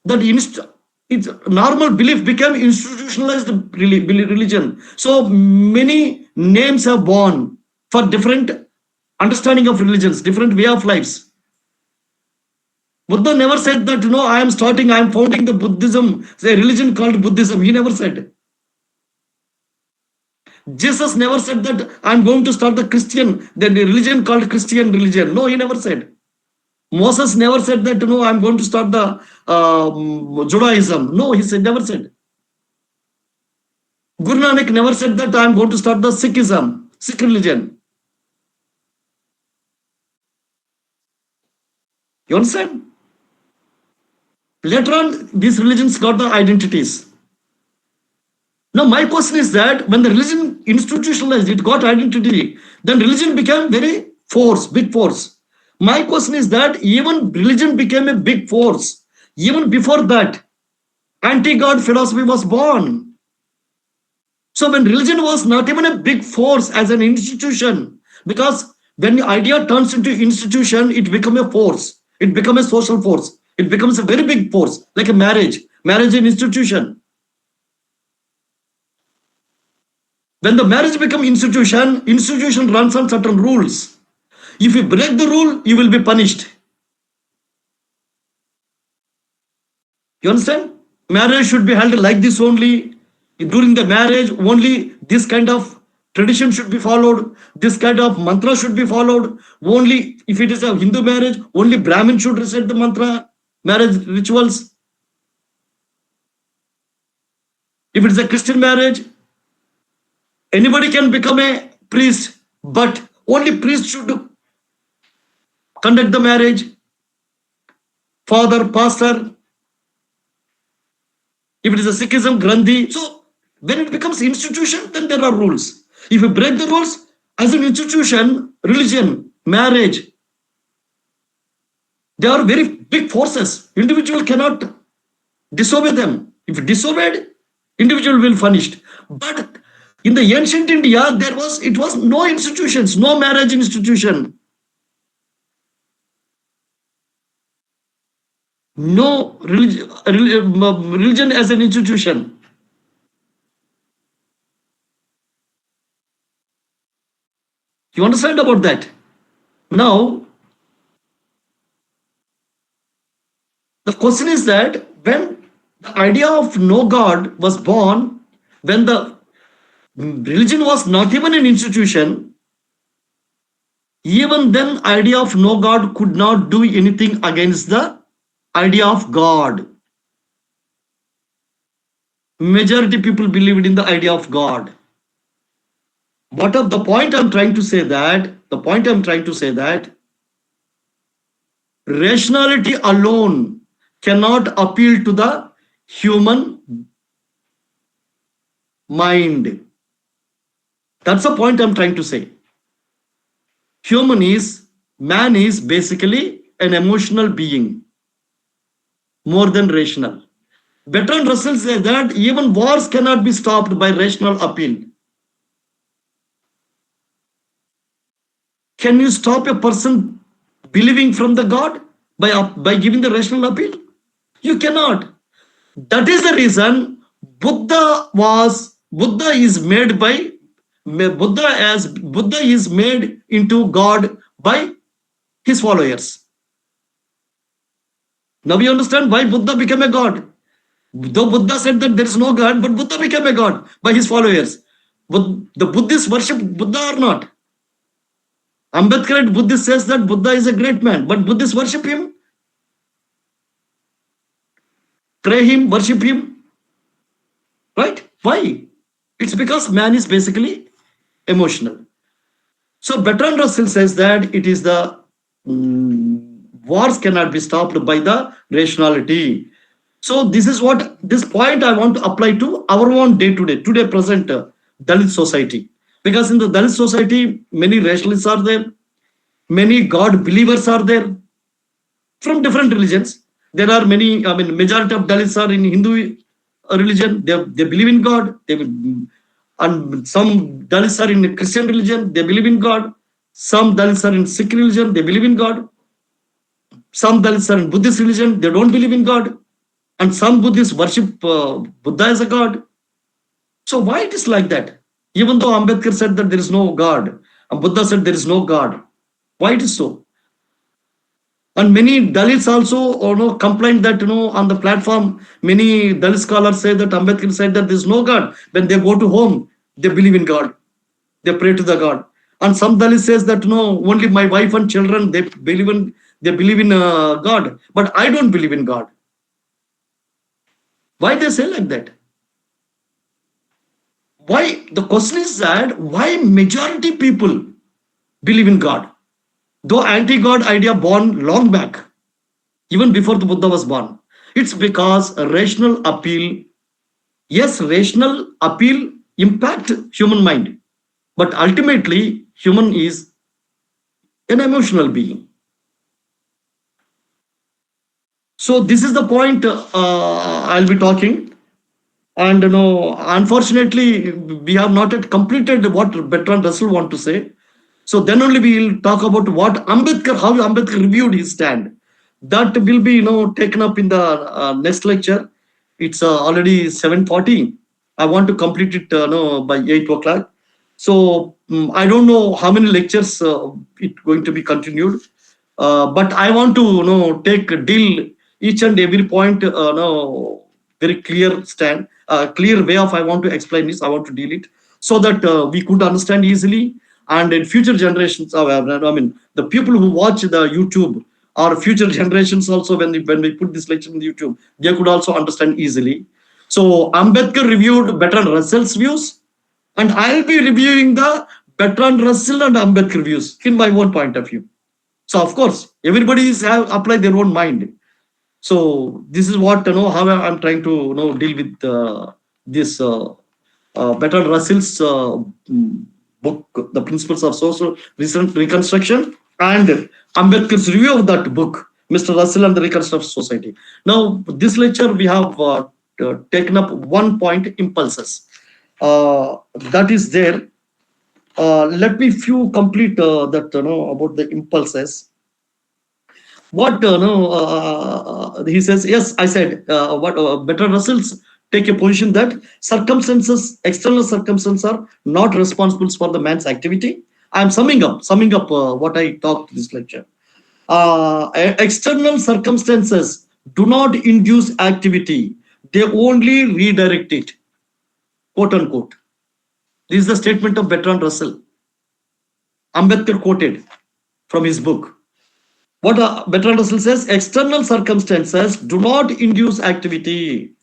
That its normal belief became institutionalized religion. So many names have born for different understanding of religions, different way of lives. Buddha never said that, I am founding the Buddhism, a religion called Buddhism. He never said. Jesus never said that I'm going to start the religion called Christian religion. No, he never said. Moses never said that, I'm going to start the Judaism. No, he never said. Guru Nanak never said that I'm going to start the Sikhism, Sikh religion. You understand? Later on, these religions got the identities. Now, my question is that when the religion institutionalized, it got identity, then religion became big force. My question is that even religion became a big force. Even before that, anti-God philosophy was born. So when religion was not even a big force as an institution, because when the idea turns into institution, it becomes a force. It becomes a social force. It becomes a very big force, like a marriage. Marriage is an institution. When the marriage becomes institution runs on certain rules. If you break the rule, you will be punished. You understand? Marriage should be held like this only. During the marriage, only this kind of tradition should be followed. This kind of mantra should be followed. Only if it is a Hindu marriage, only Brahmin should recite the mantra, marriage rituals. If it is a Christian marriage, anybody can become a priest, but only priest should conduct the marriage. Father, pastor. If it is a Sikhism, Granthi. So when it becomes institution, then there are rules. If you break the rules, as an institution, religion, marriage, they are very big forces. Individual cannot disobey them. If disobeyed, individual will be punished. But in the ancient India, it was no institutions, no marriage institution. No religion as an institution. You understand about that? Now, the question is that when the idea of no God was born, when the religion was not even an institution, Even then, idea of no God could not do anything against the idea of God. Majority people believed in the idea of God. But the point I'm trying to say that, rationality alone cannot appeal to the human mind. That's the point I'm trying to say. Man is basically an emotional being, more than rational. Bertrand Russell says that even wars cannot be stopped by rational appeal. Can you stop a person believing from the God by giving the rational appeal? You cannot. That is the reason Buddha is made by Buddha is made into God by his followers. Now we understand why Buddha became a god. Though Buddha said that there is no God, but Buddha became a god by his followers. But the Buddhists worship Buddha or not? Ambedkar Buddhist says that Buddha is a great man, but Buddhists worship him, pray him, worship him. Right? Why? It's because man is basically emotional. So Bertrand Russell says that it is the wars cannot be stopped by the rationality. So this point I want to apply to our own today present Dalit society. Because in the Dalit society, many rationalists are there, many God believers are there from different religions. There are many, majority of Dalits are in Hindu religion. They believe in God. And some Dalits are in Christian religion. They believe in God. Some Dalits are in Sikh religion. They believe in God. Some Dalits are in Buddhist religion. They don't believe in God. And some Buddhists worship Buddha as a god. So why it is like that? Even though Ambedkar said that there is no God, and Buddha said there is no God, why it is so? And many Dalits also complained that on the platform, many Dalit scholars say that Ambedkar said that there is no God. When they go to home, they believe in God. They pray to the God. And some Dalit says that only my wife and children they believe in God, but I don't believe in God. Why they say like that? Why? The question is that why majority people believe in God? Though anti-God idea born long back, even before the Buddha was born. It's because a rational appeal, yes, rational appeal impact human mind. But ultimately, human is an emotional being. So this is the point I'll be talking. And unfortunately, we have not yet completed what Bertrand Russell want to say. So then only we will talk about how Ambedkar reviewed his stand. That will be taken up in the next lecture. It's already 7:40. I want to complete it by 8 o'clock. So I don't know how many lectures it going to be continued. But I want to deal each and every point very clear stand, clear way of I want to explain this. I want to deal it so that we could understand easily, and in future generations, the people who watch the YouTube or future generations also, when we put this lecture in YouTube, they could also understand easily. So Ambedkar reviewed Bertrand Russell's views, and I'll be reviewing the Bertrand Russell and Ambedkar views in my own point of view. So of course, everybody have applied their own mind. So this is what how I'm trying to deal with this Bertrand Russell's book, The Principles of Social Reconstruction, and Ambedkar's review of that book, Mr. Russell and the Reconstruction Society. Now, this lecture we have taken up one point: impulses. That is there. Let me few complete that about the impulses. What he says? Yes, I said what Bertrand Russell's take a position that external circumstances are not responsible for the man's activity. I am summing up what I talked this lecture. External circumstances do not induce activity; they only redirect it. Quote unquote. This is the statement of Bertrand Russell. Ambedkar quoted. from his book. What Bertrand Russell says, external circumstances do not induce activity.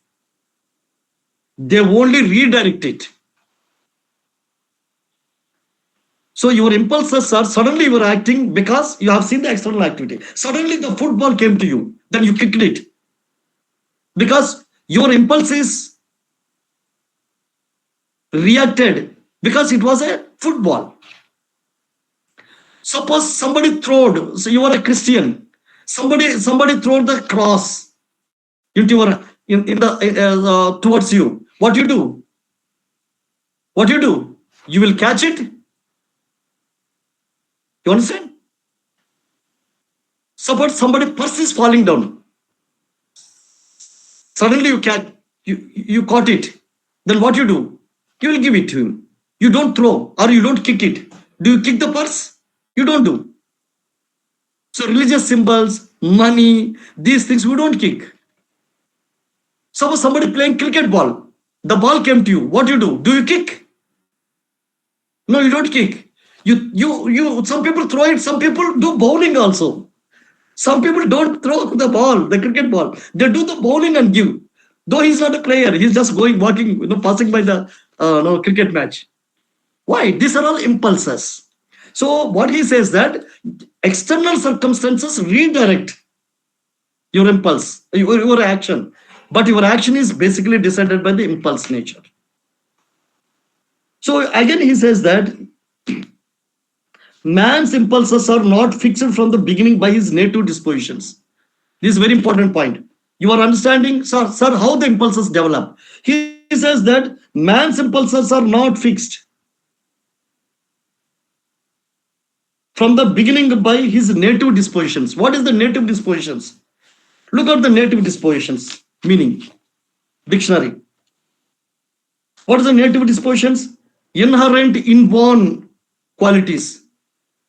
They only redirect it. So your impulses are suddenly you are acting because you have seen the external activity. Suddenly the football came to you, then you kicked it. Because your impulse is reacted because it was a football. Suppose somebody throwed, so you are a Christian, somebody throwed the cross into your in the towards you. What you do? What you do? You will catch it. You understand? Suppose somebody purse is falling down. Suddenly you caught it. Then what you do? You will give it to him. You don't throw or you don't kick it. Do you kick the purse? You don't do. So religious symbols, money, these things we don't kick. Suppose somebody playing cricket ball, the ball came to you. What you do? Do you kick? No, you don't kick. You. Some people throw it. Some people do bowling also. Some people don't throw the ball, the cricket ball. They do the bowling and give. Though he's not a player, he's just going, walking, passing by the cricket match. Why? These are all impulses. So what he says that external circumstances redirect your impulse, your action. But your action is basically decided by the impulse nature. So again he says that man's impulses are not fixed from the beginning by his native dispositions. This is a very important point. You are understanding, sir, how the impulses develop. He says that man's impulses are not fixed from the beginning by his native dispositions. What is the native dispositions? Look at the native dispositions meaning. Dictionary. What is the native dispositions? Inherent inborn qualities.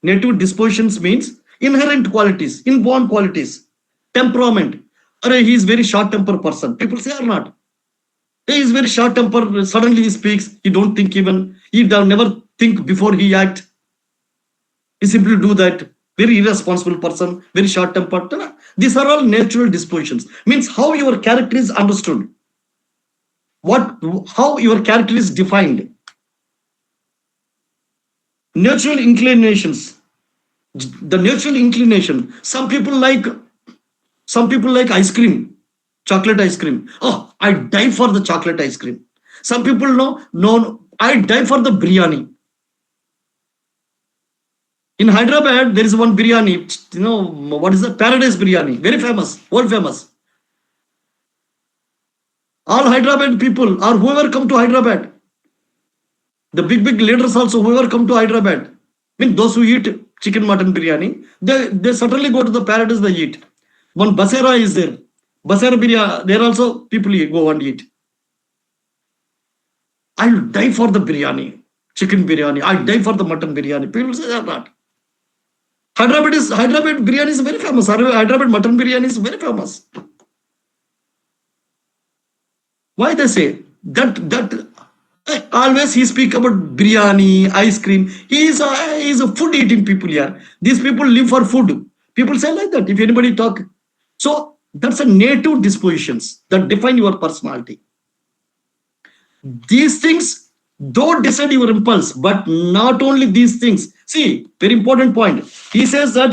Native dispositions means inherent qualities, inborn qualities, temperament. He is very short-tempered person. People say or not. He is very short-tempered. Suddenly he speaks. He don't think even. He does never think before he act. He simply do that. Very irresponsible person. Very short-tempered. These are all natural dispositions. Means how your character is understood. How your character is defined. Natural inclinations. The natural inclination. Some people like ice cream, chocolate ice cream. Oh, I die for the chocolate ice cream. Some people no, I die for the biryani. In Hyderabad, there is one biryani. What is the Paradise biryani? Very famous, world famous. All Hyderabad people or whoever come to Hyderabad, the big leaders also, whoever come to Hyderabad, those who eat chicken mutton biryani, they certainly go to the Paradise, they eat. One Basera is there. Basera biryani, there also people go and eat. I'll die for the biryani, chicken biryani. I'll die for the mutton biryani. People say that not. Hyderabad biryani is very famous. Hyderabad mutton biryani is very famous. Why they say that always he speak about biryani, ice cream. He is a food eating people here. These people live for food. People say like that. If anybody talk, so that's a native dispositions that define your personality. These things don't decide your impulse, but not only these things. See, very important point. He says that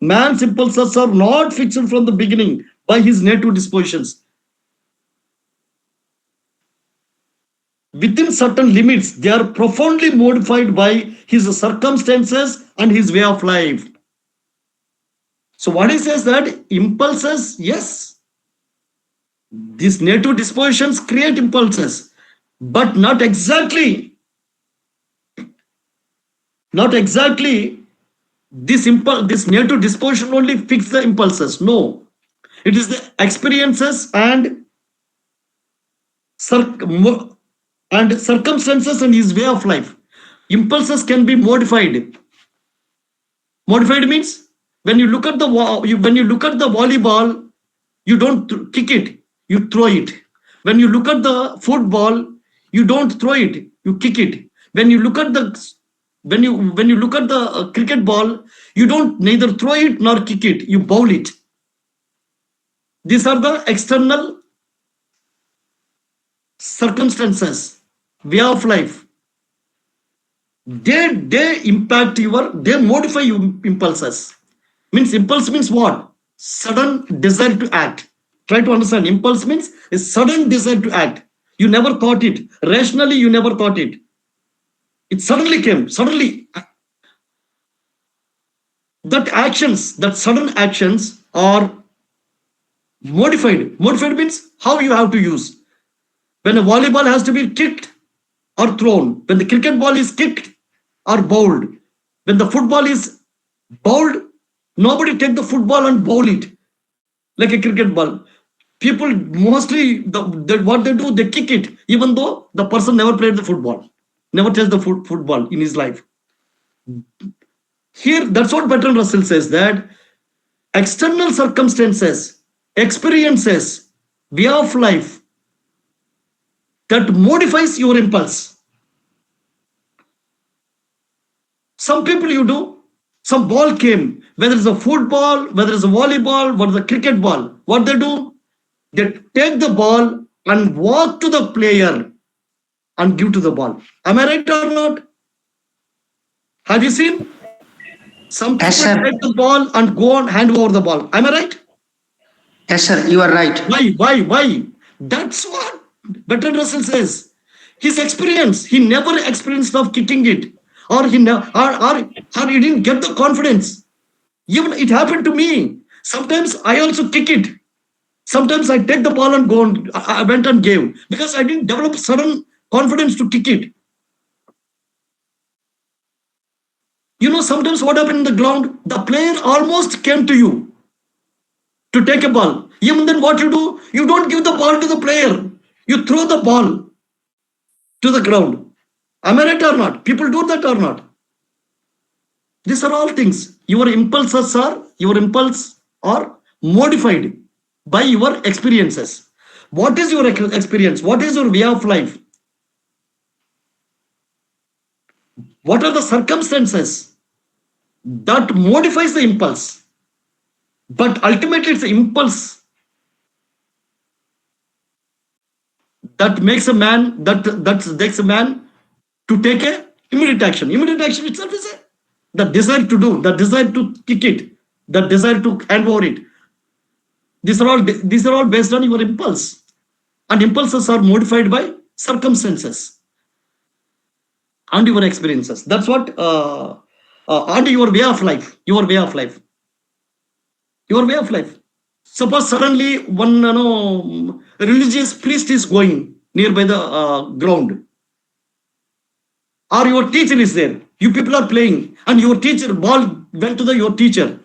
man's impulses are not fixed from the beginning by his native dispositions. Within certain limits, they are profoundly modified by his circumstances and his way of life. So what he says that impulses, yes, these native dispositions create impulses, but not exactly this native disposition only fix the impulses. No, it is the experiences and circumstances and his way of life. Impulses can be modified. Modified means when you look at the volleyball, you don't kick it, you throw it. When you look at the football, you don't throw it, you kick it. When you look at the When you look at the cricket ball, you don't neither throw it nor kick it, you bowl it. These are the external circumstances, way of life. They impact they modify your impulses. Means impulse means what? Sudden desire to act. Try to understand. Impulse means a sudden desire to act. You never thought it. Rationally, you never thought it. It suddenly came. Suddenly, that sudden actions are modified. Modified means how you have to use. When a volleyball has to be kicked or thrown, when the cricket ball is kicked or bowled, when the football is bowled, nobody take the football and bowl it like a cricket ball. People mostly what they do, they kick it, even though the person never played the football, never touched the football in his life. Here, that's what Bertrand Russell says, that external circumstances, experiences, way of life that modifies your impulse. Some people you do, some ball came, whether it's a football, whether it's a volleyball, whether it's a cricket ball, what they do? They take the ball and walk to the player and give to the ball. Am I right or not? Have you seen? Some people Yes, sir. take the ball and go and hand over the ball. Am I right? Yes, sir. You are right. Why? That's what Bertrand Russell says. His experience, he never experienced of kicking it, or he didn't get the confidence. Even it happened to me. Sometimes I also kick it. Sometimes I take the ball and go and I went and gave, because I didn't develop sudden confidence to kick it. Sometimes what happened in the ground, the player almost came to you to take a ball. Even then what you do, you don't give the ball to the player. You throw the ball to the ground. Am I right or not? People do that or not? These are all things. Your impulse are modified by your experiences. What is your experience? What is your way of life? What are the circumstances that modifies the impulse? But ultimately it's the impulse that makes a man to take a immediate action. Immediate action itself is the desire to do, the desire to kick it, the desire to hand over it. These are all based on your impulse, and impulses are modified by circumstances and your experiences. That's what and your way of life. Suppose suddenly one religious priest is going nearby the ground, or your teacher is there. You people are playing, and your teacher ball went to your teacher.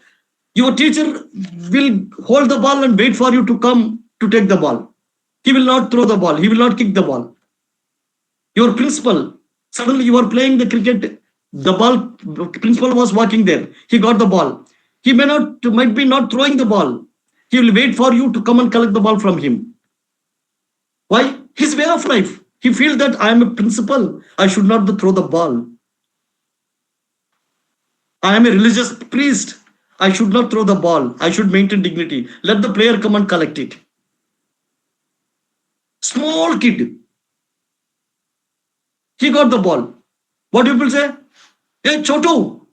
Your teacher will hold the ball and wait for you to come to take the ball. He will not throw the ball. He will not kick the ball. Your principal, suddenly you are playing the cricket. The ball, principal was walking there. He got the ball. He might be not throwing the ball. He will wait for you to come and collect the ball from him. Why? His way of life. He feels that I am a principal. I should not throw the ball. I am a religious priest. I should not throw the ball. I should maintain dignity. Let the player come and collect it. Small kid. He got the ball. What people say? Hey, Chotu.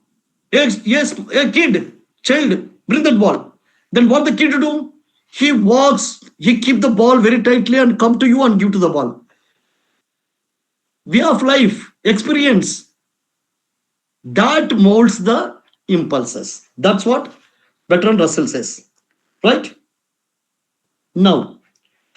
Yes, a kid, child, bring that ball. Then what the kid do? He walks, he keep the ball very tightly and come to you and give to the ball. Way of life, experience, that molds the impulses. That's what Bertrand Russell says. Right? Now,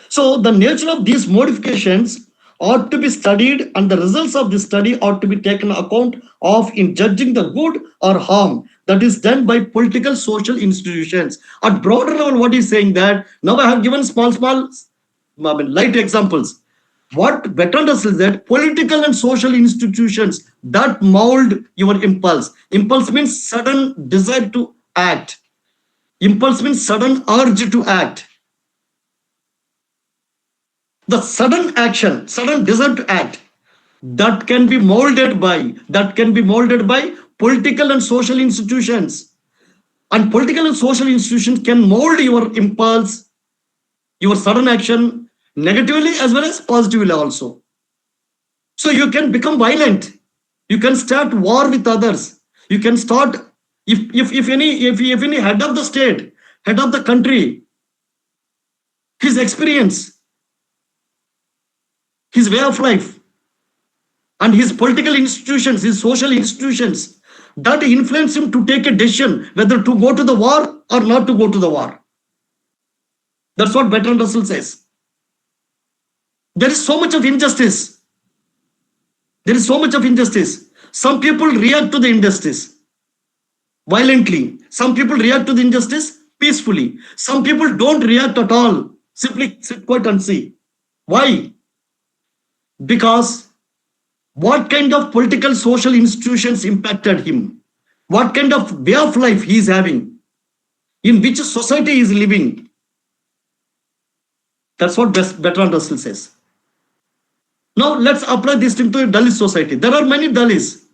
so the nature of these modifications ought to be studied, and the results of this study ought to be taken account of in judging the good or harm that is done by political social institutions. At broader level, what he's saying that, now I have given small light examples. What Bertrand Russell says that political and social institutions that mold your impulse. Impulse means sudden desire to act. Impulse means sudden urge to act. The sudden action, sudden desire to act, that can be molded by political and social institutions. And political and social institutions can mold your impulse, your sudden action, negatively as well as positively also. So you can become violent. You can start war with others. You can start, if any head of the state, head of the country, his experience, his way of life, and his political institutions, his social institutions, that influence him to take a decision whether to go to the war or not to go to the war. That's what Bertrand Russell says. There is so much of injustice. There is so much of injustice. Some people react to the injustice violently. Some people react to the injustice peacefully. Some people don't react at all. Simply sit quiet and see. Why? Because what kind of political social institutions impacted him? What kind of way of life he is having? In which society he is living? That's what Bertrand Russell says. Now let's apply this into a Dalit society. There are many Dalits.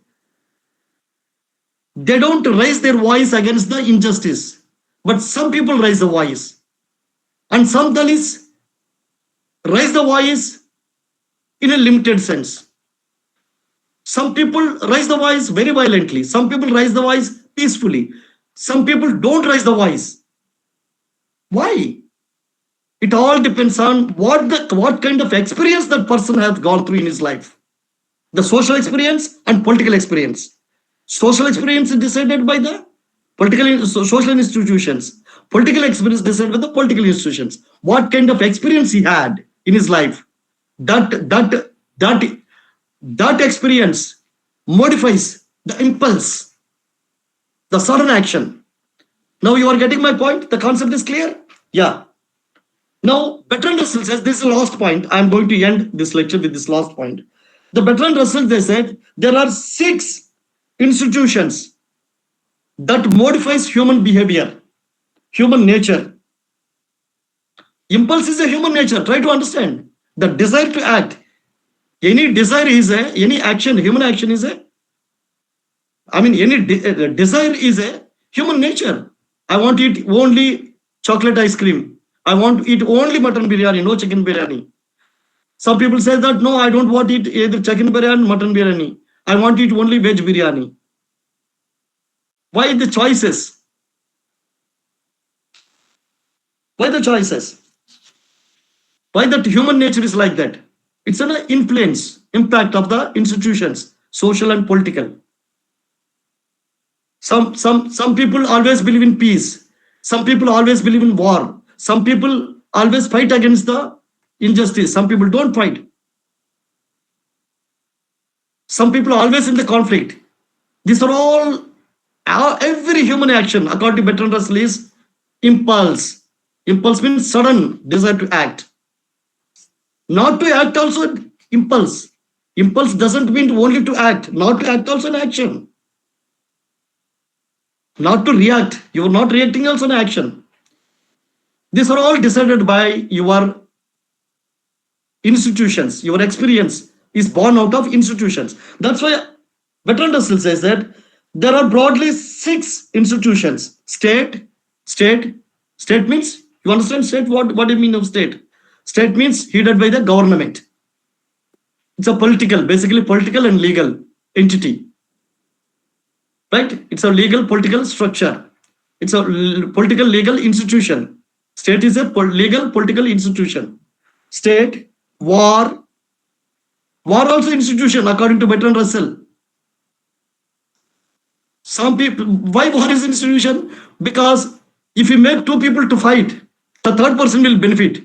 They don't raise their voice against the injustice, but some people raise the voice. And some Dalits raise the voice in a limited sense. Some people raise the voice very violently. Some people raise the voice peacefully. Some people don't raise the voice. Why? It all depends on what kind of experience that person has gone through in his life. The social experience and political experience. Social experience is decided by the social institutions. Political experience decided by the political institutions. What kind of experience he had in his life. That experience modifies the impulse, the sudden action. Now you are getting my point? The concept is clear? Yeah. Now, Bertrand Russell says, this is the last point. I'm going to end this lecture with this last point. The Bertrand Russell, they said, there are 6 institutions that modifies human behavior, human nature. Impulse is a human nature. Try to understand. The desire to act. Any desire is any action, human action is any desire is a human nature. I want to eat only chocolate ice cream. I want to eat only mutton biryani, no chicken biryani. Some people say that, no, I don't want to eat either chicken biryani, mutton biryani. I want to eat only veg biryani. Why the choices? Why the choices? Why that human nature is like that? It's an influence, impact of the institutions, social and political. Some people always believe in peace. Some people always believe in war. Some people always fight against the injustice. Some people don't fight. Some people are always in the conflict. These are all, every human action, according to Bertrand Russell, is impulse. Impulse means sudden desire to act. Not to act also impulse. Impulse doesn't mean only to act. Not to act also an action. Not to react. You are not reacting also an action. These are all decided by your institutions. Your experience is born out of institutions. That's why Bertrand Russell says that there are broadly 6 institutions. State means, you understand state? What do you mean of state? State means headed by the government. It's a basically political and legal entity. Right? It's a legal political structure. It's a political legal institution. State is a legal political institution. State, war also institution according to Bertrand Russell. Some people, why war is institution? Because if you make 2 people to fight, the third person will benefit.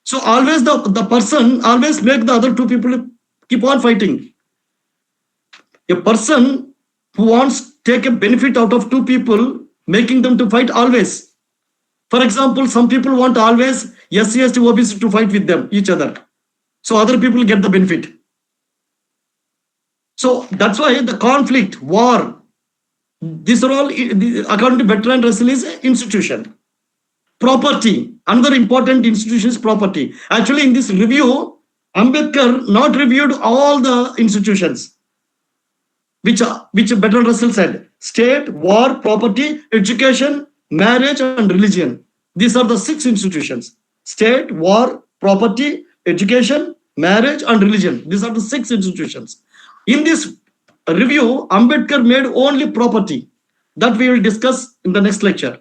So always the person always make the other 2 people keep on fighting. A person who wants to take a benefit out of 2 people, making them to fight always. For example, some people want always SC, ST, OBC to fight with them, each other. So other people get the benefit. So that's why the conflict, war, these are all, according to Bertrand Russell, is an institution. Property, another important institution is property. Actually, in this review, Ambedkar not reviewed all the institutions, which Bertrand Russell said: state, war, property, education, marriage, and religion. These are the 6 institutions: state, war, property, education, marriage, and religion. These are the 6 institutions. In this review, Ambedkar made only property. That we will discuss in the next lecture.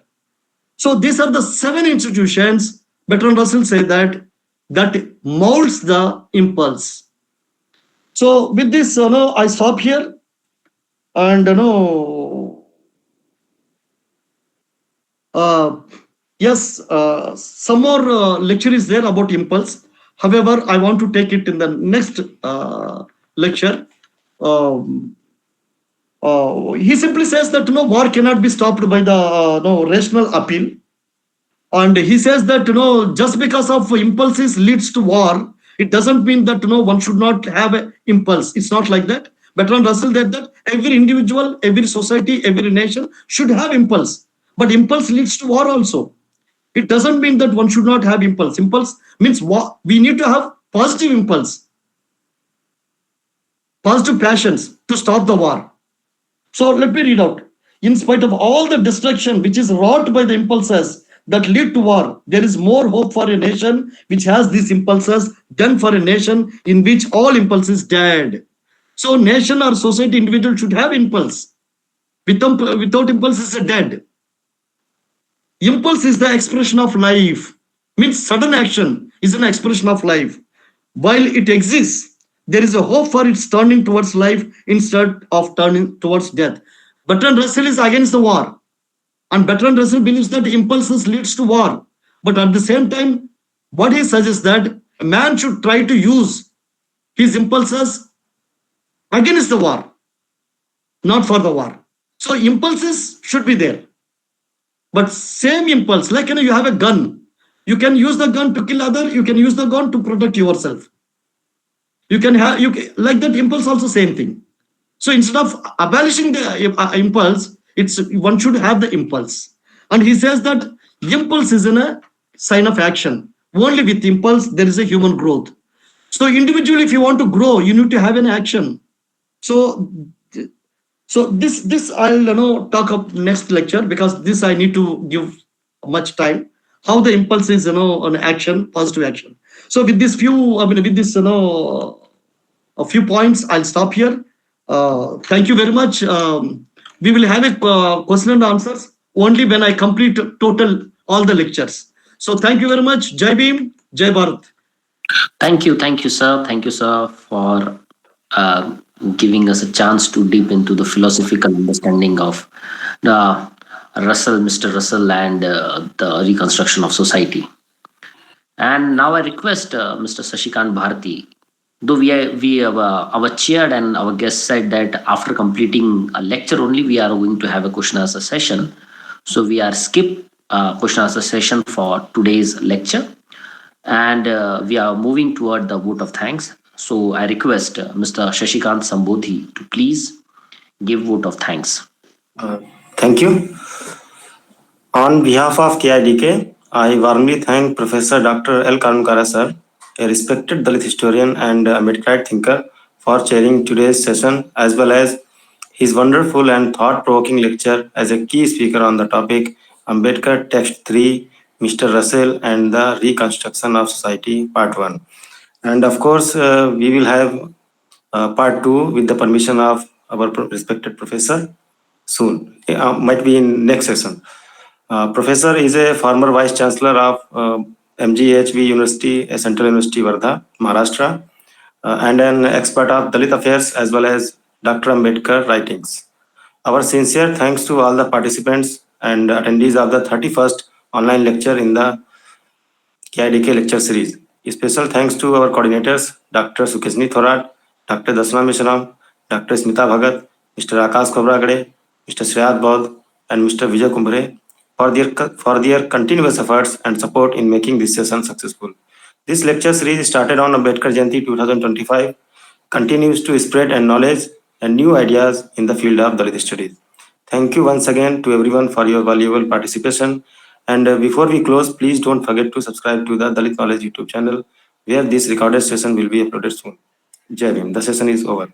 So these are the 7 institutions. Bertrand Russell said that molds the impulse. So with this, I stop here. And yes, some more lecture is there about impulse. However, I want to take it in the next lecture. He simply says that war cannot be stopped by the rational appeal. And he says that just because of impulses leads to war, it doesn't mean that one should not have an impulse. It's not like that. Bertrand Russell said that every individual, every society, every nation should have impulse. But impulse leads to war also. It doesn't mean that one should not have impulse. Impulse means we need to have positive impulse, positive passions to stop the war. So let me read out. In spite of all the destruction which is wrought by the impulses that lead to war, there is more hope for a nation which has these impulses than for a nation in which all impulse is dead. So nation or society, individual should have impulse. Without impulse is dead. Impulse is the expression of life. Means sudden action is an expression of life. While it exists, there is a hope for its turning towards life instead of turning towards death. Bertrand Russell is against the war. And Bertrand Russell believes that impulses leads to war. But at the same time, what he suggests that a man should try to use his impulses against the war, not for the war. So impulses should be there. But same impulse, like you have a gun. You can use the gun to kill other, you can use the gun to protect yourself. Like that impulse also same thing. So instead of abolishing the impulse, one should have the impulse. And he says that impulse is a sign of action. Only with impulse there is a human growth. So individually, if you want to grow, you need to have an action. So this I'll talk up next lecture, because this I need to give much time. How the impulse is an action, positive action. So with this a few points, I'll stop here. Thank you very much. We will have a question and answers only when I complete total all the lectures. So thank you very much. Jai Bhim, Jai Bharat. Thank you, sir. Thank you, sir, for giving us a chance to deep into the philosophical understanding of the Mr. Russell, and the reconstruction of society. And now I request Mr. Shashikant Bharati. Though our chair and our guest said that after completing a lecture only, we are going to have a question answer session. So we are skip question answer session for today's lecture. And we are moving toward the vote of thanks. So I request Mr. Shashikant Sambodhi to please give vote of thanks. Thank you. On behalf of KIDK, I warmly thank Professor Dr. L. Karunyakara sir, a respected Dalit historian and Ambedkar thinker, for chairing today's session, as well as his wonderful and thought-provoking lecture as a key speaker on the topic Ambedkar Text 3, Mr. Russell and the Reconstruction of Society, Part 1. And of course, we will have Part 2 with the permission of our respected professor soon. Might be in next session. Professor is a former Vice Chancellor of MGHV University, a Central University, Wardha, Maharashtra, and an expert of Dalit affairs as well as Dr. Ambedkar writings. Our sincere thanks to all the participants and attendees of the 31st online lecture in the KIDK lecture series. A special thanks to our coordinators, Dr. Sukeshni, Dr. Darshana, Dr. Smita Bhagat, Mr. Akash Khobragade, Mr. Shreyat, and Mr. Vijay for their continuous efforts and support in making this session successful. This lecture series started on Ambedkar Jayanti 2025, continues to spread knowledge and new ideas in the field of Dalit studies. Thank you once again to everyone for your valuable participation. And before we close, please don't forget to subscribe to the Dalit Knowledge YouTube channel where this recorded session will be uploaded soon. Jai Bhim. The session is over.